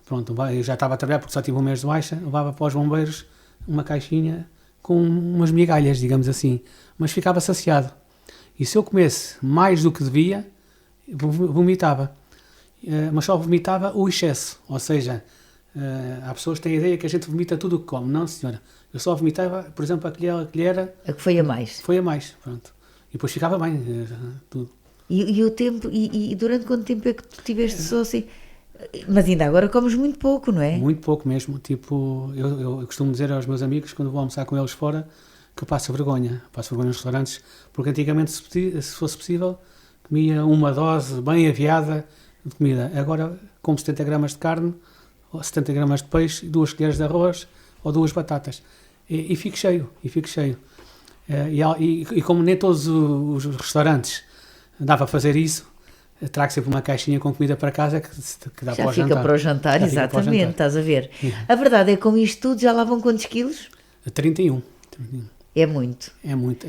pronto, eu já estava a trabalhar porque só tive um mês de baixa, levava para os bombeiros uma caixinha com umas migalhas, digamos assim, mas ficava saciado. E se eu comesse mais do que devia, vomitava. Mas só vomitava o excesso, ou seja, há pessoas que têm a ideia que a gente vomita tudo o que come. Não, senhora, eu só vomitava, por exemplo, a colher a que foi a mais. Foi a mais, pronto. E depois ficava bem, tudo. E o tempo, e durante quanto tempo é que tu tiveste só assim? Mas ainda agora comes muito pouco, não é? Muito pouco mesmo, tipo, eu costumo dizer aos meus amigos, quando vou almoçar com eles fora, que eu passo vergonha nos restaurantes, porque antigamente, se fosse possível, comia uma dose bem aviada de comida. Agora, como 70 gramas de carne, ou 70 gramas de peixe, 2 colheres de arroz, ou 2 batatas. E fico cheio. E como nem todos os restaurantes dá para fazer isso, trago sempre uma caixinha com comida para casa que dá para o jantar. Já fica para o jantar, exatamente, estás a ver. A verdade é que com isto tudo já lá vão quantos quilos? 31. É muito. É muito.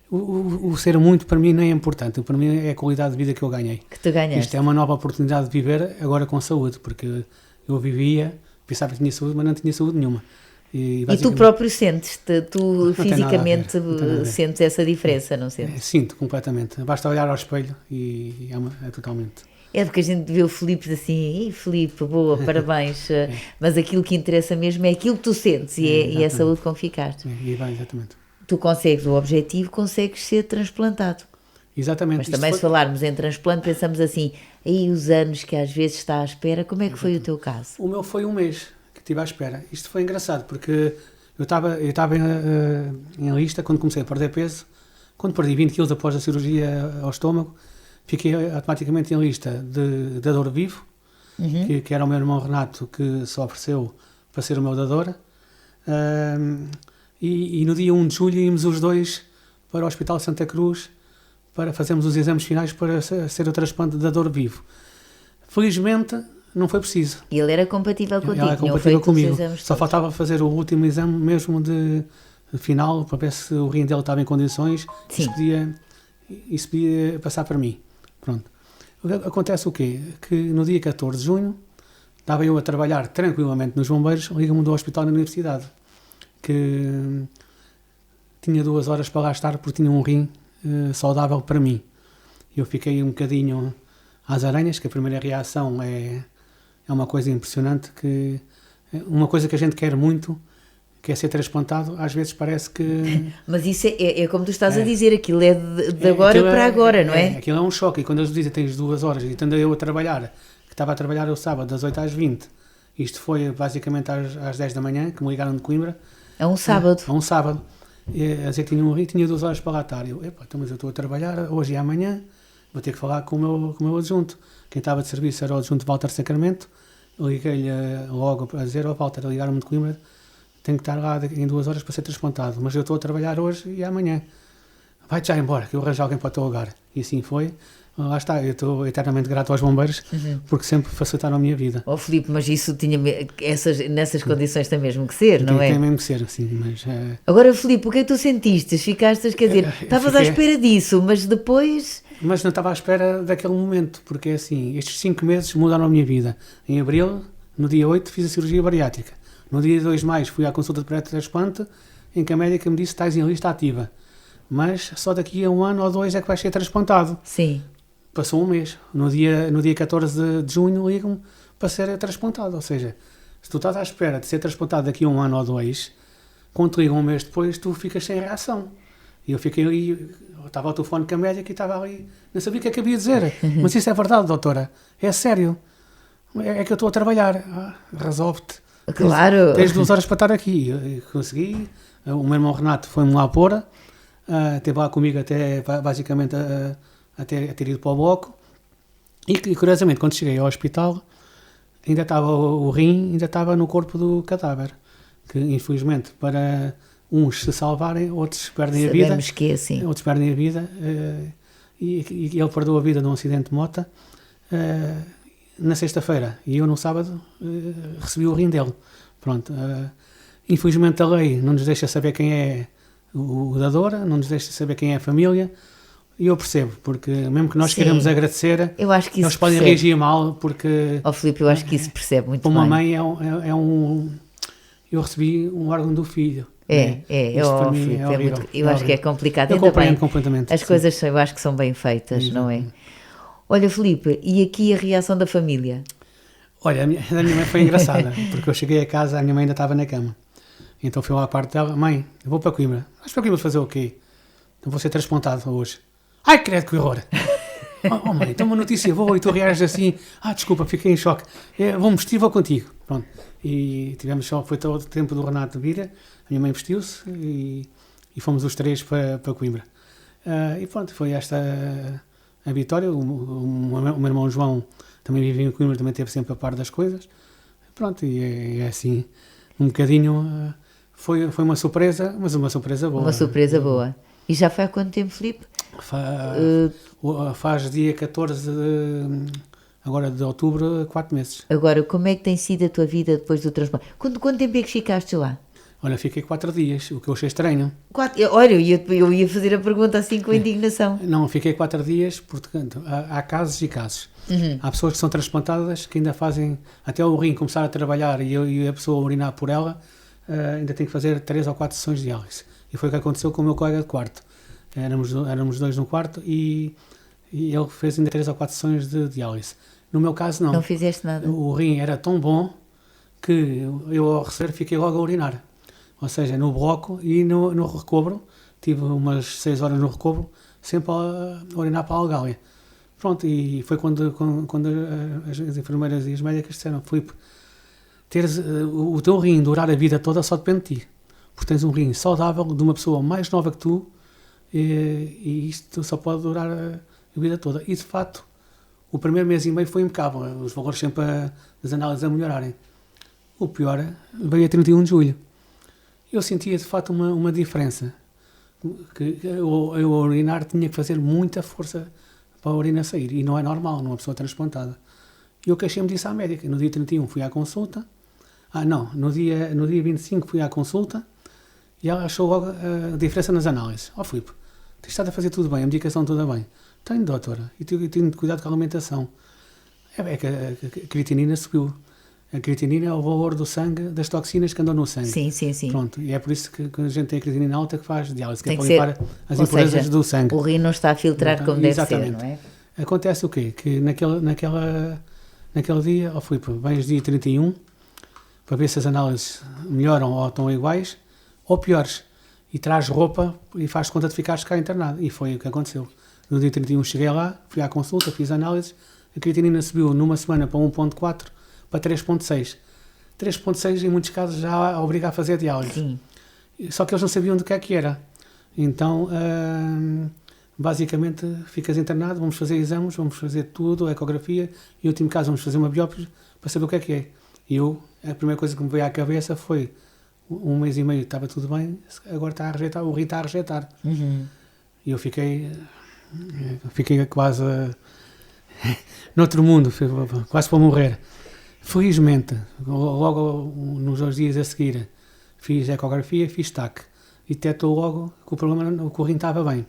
O ser muito para mim nem é importante, para mim é a qualidade de vida que eu ganhei. Que tu ganhaste. Isto é uma nova oportunidade de viver agora com saúde, porque eu vivia, pensava que tinha saúde, mas não tinha saúde nenhuma. E tu próprio sentes-te, tu fisicamente sentes essa diferença, não sentes? Sinto completamente, basta olhar ao espelho e é totalmente. É porque a gente vê o Filipe assim, Filipe, boa, parabéns, mas aquilo que interessa mesmo é aquilo que tu sentes e é a saúde com que ficaste. Exatamente. Tu consegues o objetivo, consegues ser transplantado. Exatamente. Mas também se falarmos em transplante, pensamos assim, aí os anos que às vezes está à espera, como é que foi o teu caso? O meu foi um mês que estive à espera. Isto foi engraçado, porque eu estava em lista quando comecei a perder peso, quando perdi 20 kg após a cirurgia ao estômago, fiquei automaticamente em lista de dador vivo, que era o meu irmão Renato que se ofereceu para ser o meu dador. E no dia 1 de julho íamos os dois para o Hospital Santa Cruz para fazermos os exames finais para ser o transplante de dador vivo. Felizmente não foi preciso. E ele era compatível contigo? Ele era compatível comigo. Só faltava fazer o último exame mesmo de final para ver se o rim dele estava em condições e se podia passar para mim. Pronto. Acontece o quê? Que no dia 14 de junho estava eu a trabalhar tranquilamente nos bombeiros, liga-me do hospital na universidade, que tinha 2 horas para lá estar porque tinha um rim saudável para mim. Eu fiquei um bocadinho às aranhas, que a primeira reação é uma coisa impressionante, que uma coisa que a gente quer muito, que é ser transplantado, às vezes parece que... Mas isso é como tu estás a dizer, aquilo é de agora para agora, não é? Aquilo é um choque, e quando eles dizem que tens 2 horas, e estando eu a trabalhar, que estava a trabalhar o sábado das 8 às 20, isto foi basicamente às 10 da manhã, que me ligaram de Coimbra. É um sábado. É um sábado. A dizer que tinha um rim, tinha 2 horas para lá estar. Eu, então, mas eu estou a trabalhar hoje e amanhã, vou ter que falar com o meu adjunto. Quem estava de serviço era o adjunto Walter Sacramento. Eu liguei-lhe logo a dizer, Walter, ligaram-me de Coimbra, tenho que estar lá em 2 horas para ser transplantado, mas eu estou a trabalhar hoje e amanhã. Vai-te já embora, que eu arranjo alguém para o teu lugar. E assim foi. Lá está, eu estou eternamente grato aos bombeiros, porque sempre facilitaram a minha vida. Oh, Filipe, mas isso tinha nessas condições tem mesmo que ser, não é? Tem mesmo que ser, sim, mas... Agora, Filipe, o que é que tu sentiste? Ficaste, quer dizer, estavas à espera disso, mas depois... Mas não estava à espera daquele momento, porque assim, estes 5 meses mudaram a minha vida. Em abril, no dia 8, fiz a cirurgia bariátrica. No dia 2 de maio fui à consulta de pré-transplante, em que a médica me disse: estás em lista ativa, mas só daqui a 1 ano ou 2 é que vais ser transplantado. Sim. Passou um mês. No dia 14 de junho ligam-me para ser transplantado. Ou seja, se tu estás à espera de ser transplantado daqui a 1 ano ou 2, quando te ligam um mês depois, tu ficas sem reação. E eu fiquei ali, eu estava ao telefone com a médica e estava ali, não sabia o que é que havia de dizer. Mas isso é verdade, doutora, é sério. É que eu estou a trabalhar. Resolve-te. Claro. Tens 2 horas para estar aqui. Eu consegui. O meu irmão Renato foi-me lá pôr. Esteve lá comigo até, basicamente, até ter ido para o bloco. E curiosamente, quando cheguei ao hospital, ainda estava o rim, ainda estava no corpo do cadáver. Que, infelizmente, para uns se salvarem, outros perdem a vida. Sabemos que é assim. Outros perdem a vida. E ele perdeu a vida num acidente de moto na sexta-feira. E eu, no sábado, recebi o rim dele. Pronto. Infelizmente, a lei não nos deixa saber quem é o dador, não nos deixa saber quem é a família. E eu percebo, porque mesmo que nós queiramos agradecer, eu acho que isso eles podem reagir mal, porque... Filipe, eu acho que isso percebe muito para bem. uma mãe é um... Eu recebi um órgão do filho. Filipe, horrível. Eu acho que é complicado. Eu Ainda compreendo bem, completamente. as sim. coisas eu acho que são bem feitas, não é? Olha, Filipe, e aqui a reação da família? Olha, a minha mãe foi engraçada, porque eu cheguei a casa, a minha mãe ainda estava na cama. Então fui lá à parte dela: mãe, eu vou para Coimbra. Mas para Coimbra fazer o quê? Então vou ser transplantado hoje. Ai, credo, que horror! Oh mãe, então uma notícia boa e tu reages assim: desculpa, fiquei em choque. Vou-me vestir, vou contigo. Pronto. E tivemos foi todo o tempo do Renato vir, a minha mãe vestiu-se e fomos os 3 para Coimbra. E pronto, foi esta a vitória. O meu irmão João também vive em Coimbra, também esteve sempre a par das coisas. Pronto, e é assim, um bocadinho, foi uma surpresa, mas uma surpresa boa. Uma surpresa boa. E já foi há quanto tempo, Filipe? Faz dia 14 agora de outubro, 4 meses. Agora, como é que tem sido a tua vida depois do transplante? Quanto tempo é que ficaste lá? Olha, fiquei 4 dias, o que eu achei estranho. Olha, eu ia fazer a pergunta assim com indignação. Não, fiquei 4 dias, portanto, há casos e casos. Há pessoas que são transplantadas que ainda fazem, até o rim começar a trabalhar e a pessoa urinar por ela, ainda tem que fazer 3 ou 4 sessões de diálise. E foi o que aconteceu com o meu colega de quarto. Éramos 2 no quarto e ele fez ainda 3 ou 4 sessões de diálise. No meu caso, não. Não fizeste nada? O rim era tão bom que eu, ao receber, fiquei logo a urinar. Ou seja, no bloco e no recobro, tive umas 6 horas no recobro, sempre a urinar para a Algália. Pronto, e foi quando as enfermeiras e as médicas disseram: Filipe, teres o teu rim durar a vida toda só depende de ti. Porque tens um rim saudável de uma pessoa mais nova que tu e isto só pode durar a vida toda. E de facto, o primeiro mês e meio foi impecável, os valores sempre das análises a melhorarem. O pior veio a 31 de julho. Eu sentia de facto uma diferença. Que eu a urinar tinha que fazer muita força para a urina sair. E não é normal numa pessoa transplantada. E eu queixei-me disso à médica. No dia 31 fui à consulta. No dia 25 fui à consulta. E ela achou logo a diferença nas análises. Filipe, tens estado a fazer tudo bem, a medicação toda bem. Tenho, doutora. E tenho cuidado com a alimentação. É que a creatinina subiu. A creatinina é o valor do sangue, das toxinas que andam no sangue. Sim. Pronto, e é por isso que a gente tem a creatinina alta que faz diálise, que tem é para limpar as impurezas do sangue. O rim não está a filtrar como deve ser, não é? Acontece o quê? Que naquele dia, Filipe, vens dia 31, para ver se as análises melhoram ou estão iguais, ou piores. E traz roupa e faz conta de ficares cá internado. E foi o que aconteceu. No dia 31 cheguei lá, fui à consulta, fiz análises, a creatinina subiu numa semana para 1.4, para 3.6. 3.6 em muitos casos já obriga a fazer diálise. Sim. Só que eles não sabiam do que é que era. Então, basicamente, ficas internado, vamos fazer exames, vamos fazer tudo, ecografia, e no último caso vamos fazer uma biópsia para saber o que é que é. E a primeira coisa que me veio à cabeça foi: um mês e meio estava tudo bem, agora está a rejeitar, o rim está a rejeitar. E eu fiquei quase noutro mundo, quase para morrer. Felizmente, logo nos 2 dias a seguir, fiz ecografia, fiz TAC e detectou logo que o rim estava bem.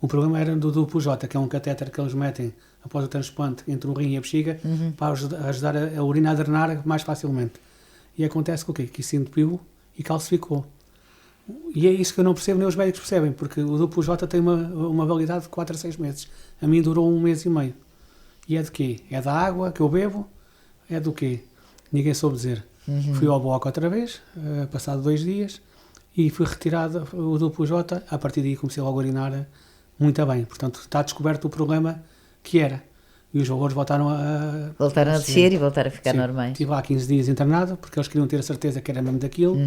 O problema era do duplo J, que é um catéter que eles metem após o transplante entre o rim e a bexiga para ajudar a urina a drenar mais facilmente. E acontece que o quê? Que isso entupiu e calcificou. E é isso que eu não percebo, nem os médicos percebem, porque o duplo J tem uma validade de 4 a 6 meses. A mim durou 1 mês e meio. E é de quê? É da água que eu bebo? É do quê? Ninguém soube dizer. Fui ao bloco outra vez, passado 2 dias, e fui retirado o duplo J. A partir daí comecei logo a urinar muito bem. Portanto, está descoberto o problema que era. E os valores voltaram a... Voltaram a descer e voltaram a ficar Sim, normais. estive lá 15 dias internado, porque eles queriam ter a certeza que era mesmo daquilo,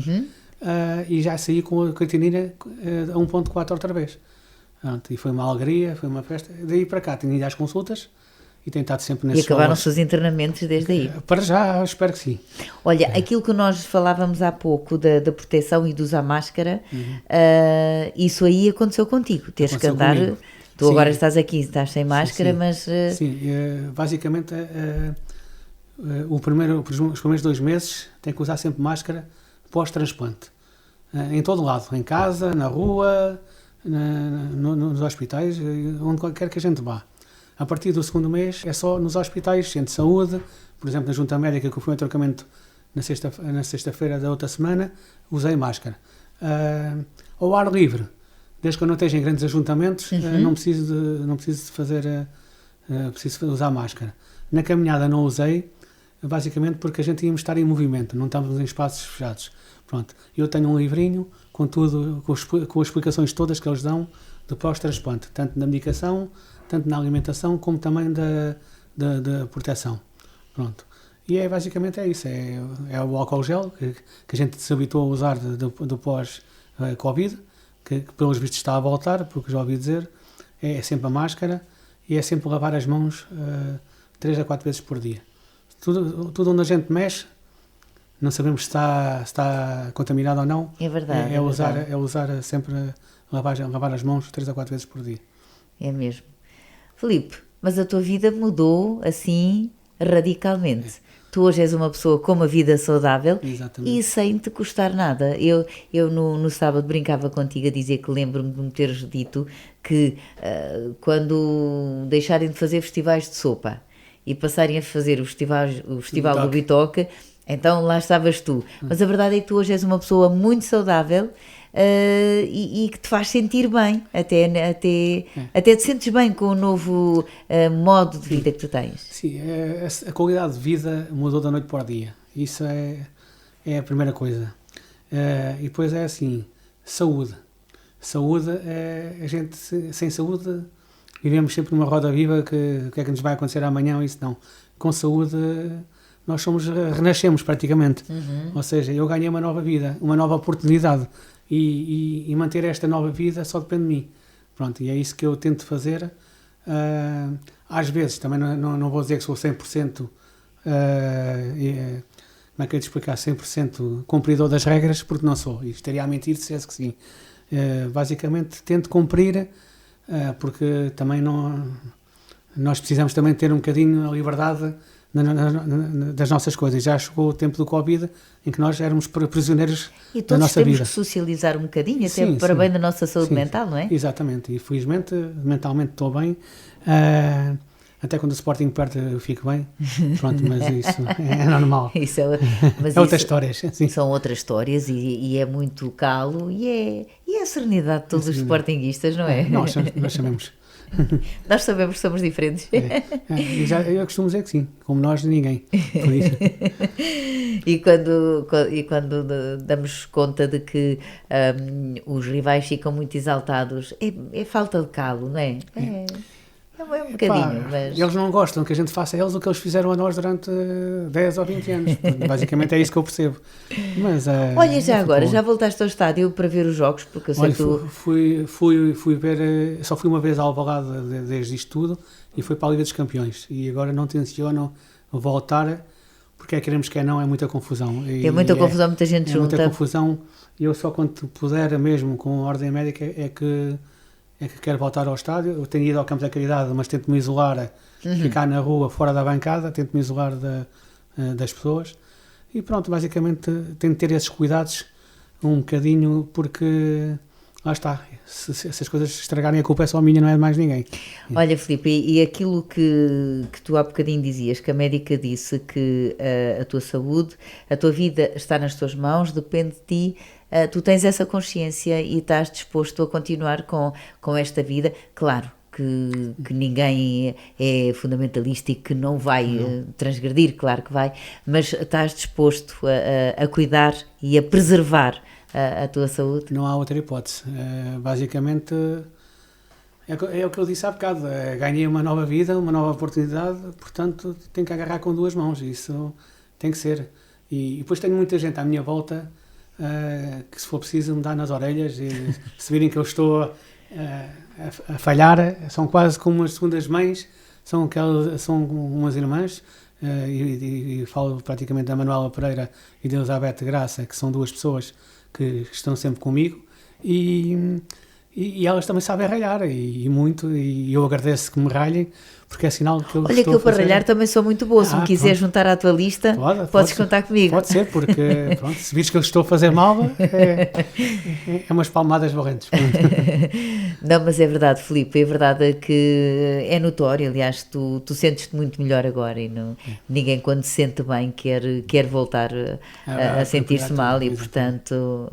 e já saí com a creatinina a 1.4 outra vez. Pronto, e foi uma alegria, foi uma festa. Daí para cá tenho ido às consultas e tenho estado sempre nesses E acabaram valores. os internamentos desde aí. Para já, espero que sim. Olha, aquilo que nós falávamos há pouco da proteção e de usar máscara, isso aí aconteceu contigo. Teres que Aconteceu andar... comigo. Tu Sim. agora estás aqui, estás sem máscara, Sim. mas... Sim, basicamente os primeiros 2 meses tem que usar sempre máscara pós-transplante. Em todo lado, em casa, na rua, nos hospitais, onde quer que a gente vá. A partir do 2º mês é só nos hospitais, centro de saúde, por exemplo, na junta médica que eu fui ao tratamento na sexta-feira da outra semana, usei máscara. Ao ar livre, desde que eu não esteja em grandes ajuntamentos, não preciso usar máscara. Na caminhada não usei, basicamente porque a gente íamos estar em movimento, não estávamos em espaços fechados. Pronto, eu tenho um livrinho com tudo, com as explicações todas que eles dão do pós-transplante, tanto na medicação, tanto na alimentação, como também da proteção. Pronto. E basicamente é isso, é o álcool gel que a gente se habituou a usar do pós-Covid, que pelos vistos está a voltar, porque já ouvi dizer, é sempre a máscara e é sempre lavar as mãos 3 a 4 vezes por dia. Tudo onde a gente mexe, não sabemos se está contaminado ou não. É verdade. É usar sempre, lavar as mãos 3 a 4 vezes por dia. É mesmo. Filipe, mas a tua vida mudou assim radicalmente. Tu hoje és uma pessoa com uma vida saudável. Exatamente. E sem te custar nada. Eu no sábado brincava contigo a dizer que lembro-me de me teres dito que quando deixarem de fazer festivais de sopa e passarem a fazer o festival do Bitoque, então lá estavas tu. Mas a verdade é que tu hoje és uma pessoa muito saudável e que te faz sentir bem, até te sentes bem com o novo modo de vida que tu tens. Sim, a qualidade de vida mudou da noite para o dia. Isso é a primeira coisa. E depois é assim, saúde. Saúde, a gente sem saúde vivemos sempre numa roda viva que o que é que nos vai acontecer amanhã ou isso não. Com saúde nós renascemos praticamente. Ou seja, eu ganhei uma nova vida, uma nova oportunidade. E manter esta nova vida só depende de mim. Pronto, e é isso que eu tento fazer. Às vezes, também não vou dizer que sou 100%, como é que eu ia te explicar, 100% cumpridor das regras, porque não sou. E estaria a mentir se dissesse que sim. Basicamente, tento cumprir, porque também nós precisamos também ter um bocadinho a liberdade das nossas coisas. Já chegou o tempo do Covid em que nós éramos prisioneiros da nossa vida. E todos temos que socializar um bocadinho, até Sim, para sim. bem da nossa saúde Sim, mental, não é? Exatamente, e felizmente, mentalmente estou bem. Até quando o Sporting perde eu fico bem. Pronto, mas isso é normal. Isso mas É outras histórias. Sim. São outras histórias e é muito calo e é a serenidade de todos os sportinguistas, não é? Nós sabemos. Nós sabemos que somos diferentes. Eu costumo dizer que sim, como nós, ninguém. Por isso. E quando damos conta de que os rivais ficam muito exaltados, é falta de calo, não é? É um bocadinho, mas... Eles não gostam que a gente faça a eles o que eles fizeram a nós durante 10 ou 20 anos. Basicamente é isso que eu percebo. Mas, olha, já agora, já voltaste ao estádio para ver os jogos? Porque eu sei que tu... fui ver, só fui uma vez a Alvalade desde isto tudo e fui para a Liga dos Campeões. E agora não tenciono voltar porque queremos que não, é muita confusão. É muita confusão, muita gente é junta. Muita confusão, e eu só quando puder mesmo com a ordem médica é que quero voltar ao estádio. Eu tenho ido ao Campo da Caridade, mas tento-me isolar, ficar na rua, fora da bancada, tento-me isolar das pessoas, e pronto, basicamente tento ter esses cuidados um bocadinho, porque lá está, se as coisas estragarem, a culpa é só minha, não é de mais ninguém. Olha, Filipe, e aquilo que tu há bocadinho dizias, que a médica disse que a tua saúde, a tua vida está nas tuas mãos, depende de ti, tu tens essa consciência e estás disposto a continuar com esta vida, claro, que ninguém é fundamentalista e que não vai transgredir, claro que vai, mas estás disposto a cuidar e a preservar a tua saúde? Não há outra hipótese. Basicamente, é o que eu disse há bocado. Ganhei uma nova vida, uma nova oportunidade, portanto, tenho que agarrar com duas mãos. Isso tem que ser. E depois tenho muita gente à minha volta que, se for preciso, me dá nas orelhas, e se virem que eu estou a falhar, são quase como umas segundas mães, são umas irmãs. E falo praticamente da Manuela Pereira e da Elizabeth Graça, que são duas pessoas que estão sempre comigo, e elas também sabem ralhar, e muito, e eu agradeço que me ralhem, porque é sinal que eu Olha, estou que eu para ralhar também sou muito boa, se me quiser juntar à tua lista, podes contar comigo. Pode ser, porque pronto, se vires que eu estou a fazer mal, é umas palmadas valentes. Não, mas é verdade, Filipe, é verdade que é notório, aliás, tu sentes-te muito melhor agora, e ninguém quando se sente bem quer voltar a sentir-se mal, e portanto,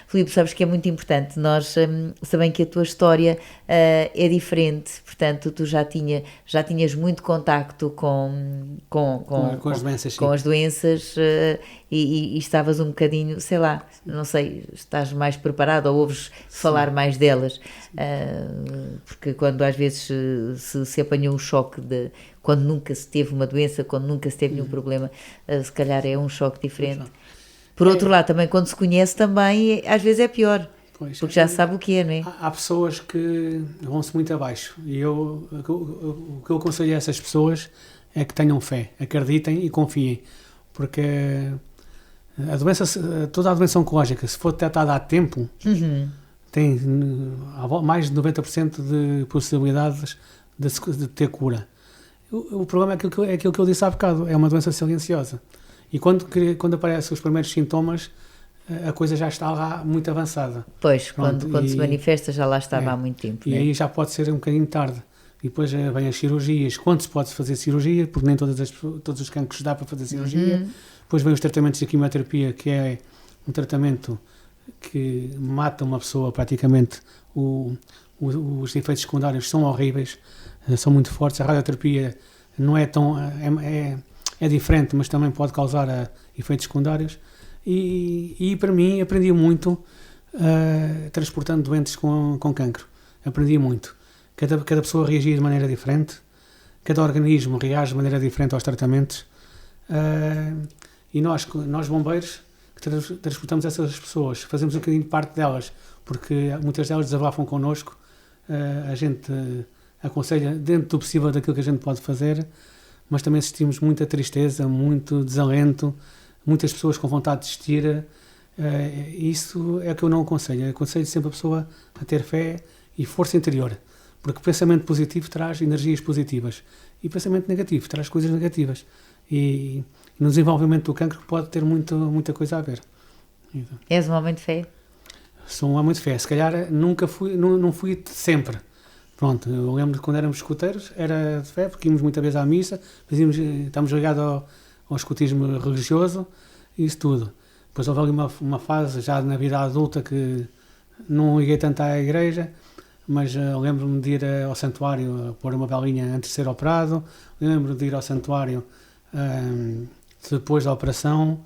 Filipe, sabes que é muito importante, nós sabemos que a tua história é diferente, portanto, tu já tinhas muito contacto com as doenças, com as doenças, e estavas um bocadinho, sei lá, não sei, estás mais preparado ou ouves falar mais delas, porque quando às vezes se apanhou um choque de quando nunca se teve uma doença, quando nunca se teve nenhum problema, se calhar é um choque diferente. Por outro lado, também quando se conhece também, às vezes é pior. Pois, porque já se sabe o que é, não é? Há pessoas que vão-se muito abaixo, e o que eu aconselho a essas pessoas é que tenham fé, acreditem e confiem, porque toda a doença oncológica, se for detectada a tempo, tem mais de 90% de possibilidades de ter cura. O problema é aquilo que eu disse há bocado, é uma doença silenciosa, e quando aparecem os primeiros sintomas, a coisa já está lá muito avançada. Pois, pronto, quando se manifesta já lá estava há muito tempo. E aí já pode ser um bocadinho tarde. E depois vêm as cirurgias, quando se pode fazer cirurgia, porque nem todos os cancros dá para fazer cirurgia. Depois vêm os tratamentos de quimioterapia, que é um tratamento que mata uma pessoa praticamente. Os efeitos secundários são horríveis, são muito fortes. A radioterapia não é tão... é diferente, mas também pode causar efeitos secundários. E para mim aprendi muito transportando doentes com cancro. Aprendi muito. Cada pessoa reagia de maneira diferente, cada organismo reage de maneira diferente aos tratamentos, e nós bombeiros que transportamos essas pessoas, fazemos um bocadinho de parte delas, porque muitas delas desabafam connosco, a gente aconselha dentro do possível daquilo que a gente pode fazer, mas também sentimos muita tristeza, muito desalento, muitas pessoas com vontade de desistir. Isso é o que eu não aconselho. Eu aconselho sempre a pessoa a ter fé e força interior, porque o pensamento positivo traz energias positivas e o pensamento negativo traz coisas negativas, e no desenvolvimento do cancro pode ter muita coisa a ver. Então, és um homem de fé? Sou um homem de fé. Se calhar nunca fui, não fui sempre. Pronto, eu lembro de quando éramos escuteiros, era de fé, porque íamos muitas vezes à missa, estávamos ligados ao escutismo religioso e isso tudo. Depois houve ali uma fase, já na vida adulta, que não liguei tanto à igreja, mas lembro-me de ir ao santuário a pôr uma velinha antes de ser operado, lembro de ir ao santuário depois da operação,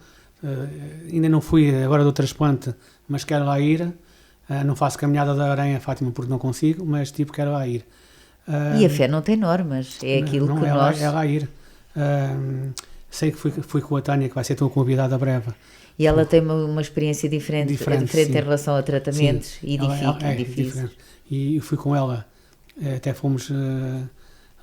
ainda não fui agora do transplante, mas quero lá ir. Não faço caminhada da Aranha Fátima porque não consigo, mas quero lá ir. E a fé não tem normas, é aquilo que nós... É lá ir. Sei que fui com a Tânia, que vai ser tua convidada breve. E ela tem uma experiência diferente em relação a tratamentos, sim. E difíceis. E fui com ela, até fomos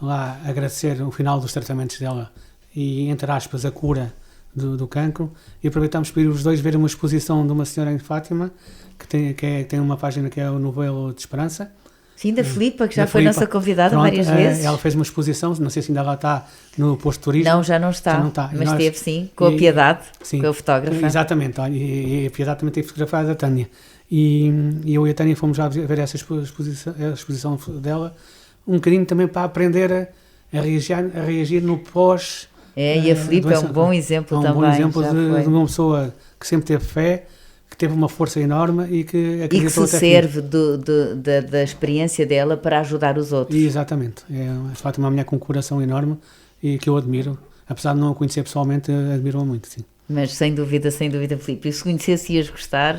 lá agradecer o final dos tratamentos dela, e, entre aspas, a cura do cancro, e aproveitámos para ir os dois ver uma exposição de uma senhora em Fátima, que tem uma página que é o Novelo de Esperança. Sim, da Filipa, que já Da foi Filipa. nossa convidada Pronto, várias vezes. Ela fez uma exposição, não sei se ainda lá está no posto de turismo. Não, já não está, Já não está. E mas nós- esteve sim, com a e- Piedade, Sim, com a fotógrafa. Exatamente, olha, e a Piedade também tem fotografado a Tânia. E eu e a Tânia fomos já ver essa exposição dela, um bocadinho também para aprender a reagir no pós. E a Filipa é um bom exemplo também. Um bom exemplo já de foi. uma pessoa que sempre teve fé, que teve uma força enorme e que E que acreditou se até fim. serve da experiência dela para ajudar os outros. Exatamente. É de facto uma mulher com um coração enorme e que eu admiro. Apesar de não a conhecer pessoalmente, admiro-a muito, sim. Mas sem dúvida, Filipe. E se conhecesse ias gostar.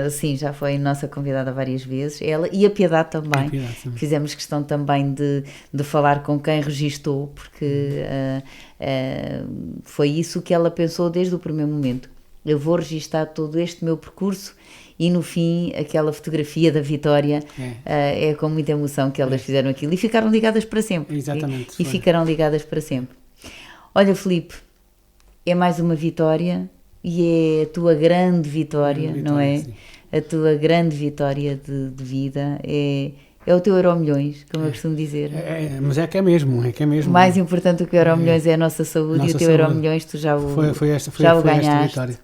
Sim, já foi nossa convidada várias vezes. Ela e a Piedade também. A Piedade também. Fizemos questão também de falar com quem registou, porque foi isso que ela pensou desde o primeiro momento. Eu vou registar todo este meu percurso e no fim aquela fotografia da Vitória é com muita emoção que elas fizeram aquilo e ficaram ligadas para sempre. Exatamente, E foi. ficarão ligadas para sempre. Olha, Filipe, é mais uma vitória e é a tua grande vitória, não é? Sim. A tua grande vitória de vida é o teu Euromilhões, como eu costumo dizer. Mas é que é mesmo. Mais importante do que o Euromilhões é a nossa saúde, e Nossa o teu saúde. Euromilhões tu já o Foi esta ganhaste. vitória.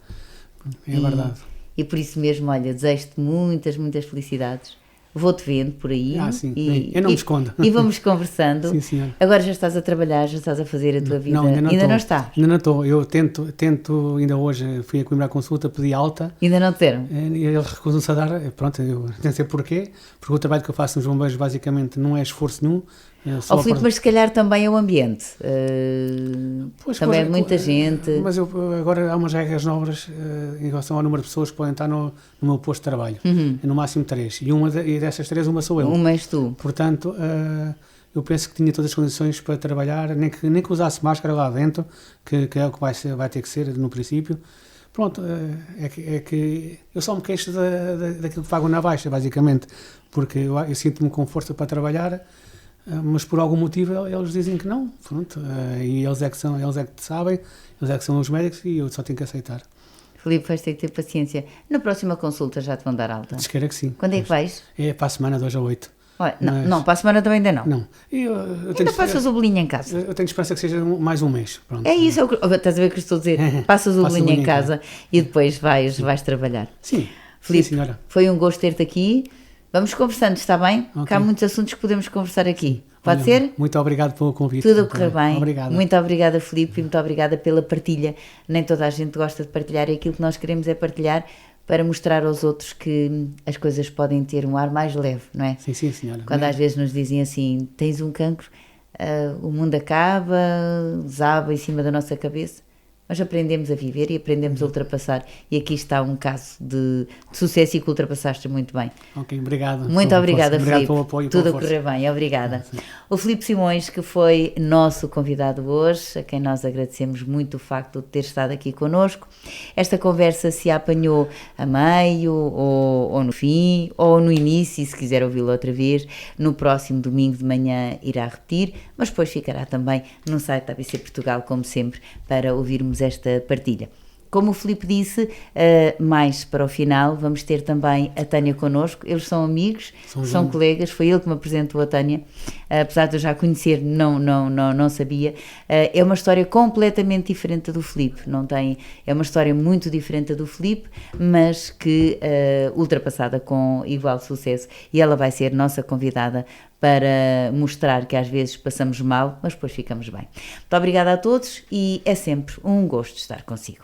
É verdade. E por isso mesmo, olha, desejo-te muitas, muitas felicidades. Vou-te vendo por aí. Sim. Eu não me escondo. E vamos conversando. Sim, senhora. Agora já estás a trabalhar, já estás a fazer a tua vida. Não, ainda não não estou. está. Ainda não estou. Eu tento, ainda hoje fui a Coimbra à consulta, pedi alta, Ainda não te deram. e eles recusam-se a dar. Pronto, eu não sei porquê, porque o trabalho que eu faço nos bombeiros basicamente não é esforço nenhum. Ó Filipe, mas se calhar também é o ambiente. Pois, também é pois, muita gente. Mas agora há umas regras novas em relação ao número de pessoas que podem estar no meu posto de trabalho. No máximo 3. E dessas 3, uma sou eu. Uma és tu. Portanto, eu penso que tinha todas as condições para trabalhar, nem que usasse máscara lá dentro, que é o que vai ter que ser no princípio. Pronto, é que eu só me queixo daquilo que pago na baixa, basicamente, porque eu sinto-me com força para trabalhar, mas por algum motivo eles dizem que não, pronto, e eles é que sabem, eles é que são os médicos e eu só tenho que aceitar. Filipe, vais ter que ter paciência. Na próxima consulta já te vão dar alta. Diz que sim. Quando é que vais? É para a semana, 2 a 8. Olha, Mas- não, para a semana também ainda não. Não. Eu Ainda tenho, passas o bolinho em casa. eu tenho esperança que seja mais um mês. Pronto. É isso, estás a ver o que eu estou a dizer? Passas o Passo o bolinho em bolinho em casa e depois vais trabalhar. Sim, Filipe, sim, senhora. foi um gosto ter-te aqui. Vamos conversando, está bem? Ok. Que há muitos assuntos que podemos conversar aqui. Pode Olha, ser? Muito obrigado pelo convite. Tudo a correr bem. Obrigado. Muito obrigada, Filipe, e muito obrigada pela partilha. Nem toda a gente gosta de partilhar e aquilo que nós queremos é partilhar para mostrar aos outros que as coisas podem ter um ar mais leve, não é? Sim, senhora. Quando às vezes nos dizem assim, tens um cancro, o mundo acaba, desaba em cima da nossa cabeça, mas aprendemos a viver e aprendemos a ultrapassar. E aqui está um caso de sucesso e que ultrapassaste muito bem. Ok, obrigado. Muito pela obrigada, força. Filipe. Obrigado pelo apoio e Tudo a pela força. correr bem, obrigada. O Filipe Simões, que foi nosso convidado hoje, a quem nós agradecemos muito o facto de ter estado aqui connosco. Esta conversa se a apanhou a meio, ou no fim, ou no início, e se quiser ouvi-lo outra vez, no próximo domingo de manhã irá repetir, mas depois ficará também no site da ABC Portugal, como sempre, para ouvirmos esta partilha. Como o Filipe disse, mais para o final vamos ter também a Tânia connosco. Eles são amigos, são colegas, foi ele que me apresentou a Tânia, apesar de eu já conhecer, não sabia. É uma história completamente diferente do Filipe, é uma história muito diferente do Filipe, mas que ultrapassada com igual sucesso, e ela vai ser nossa convidada para mostrar que às vezes passamos mal, mas depois ficamos bem. Muito obrigada a todos e é sempre um gosto estar consigo.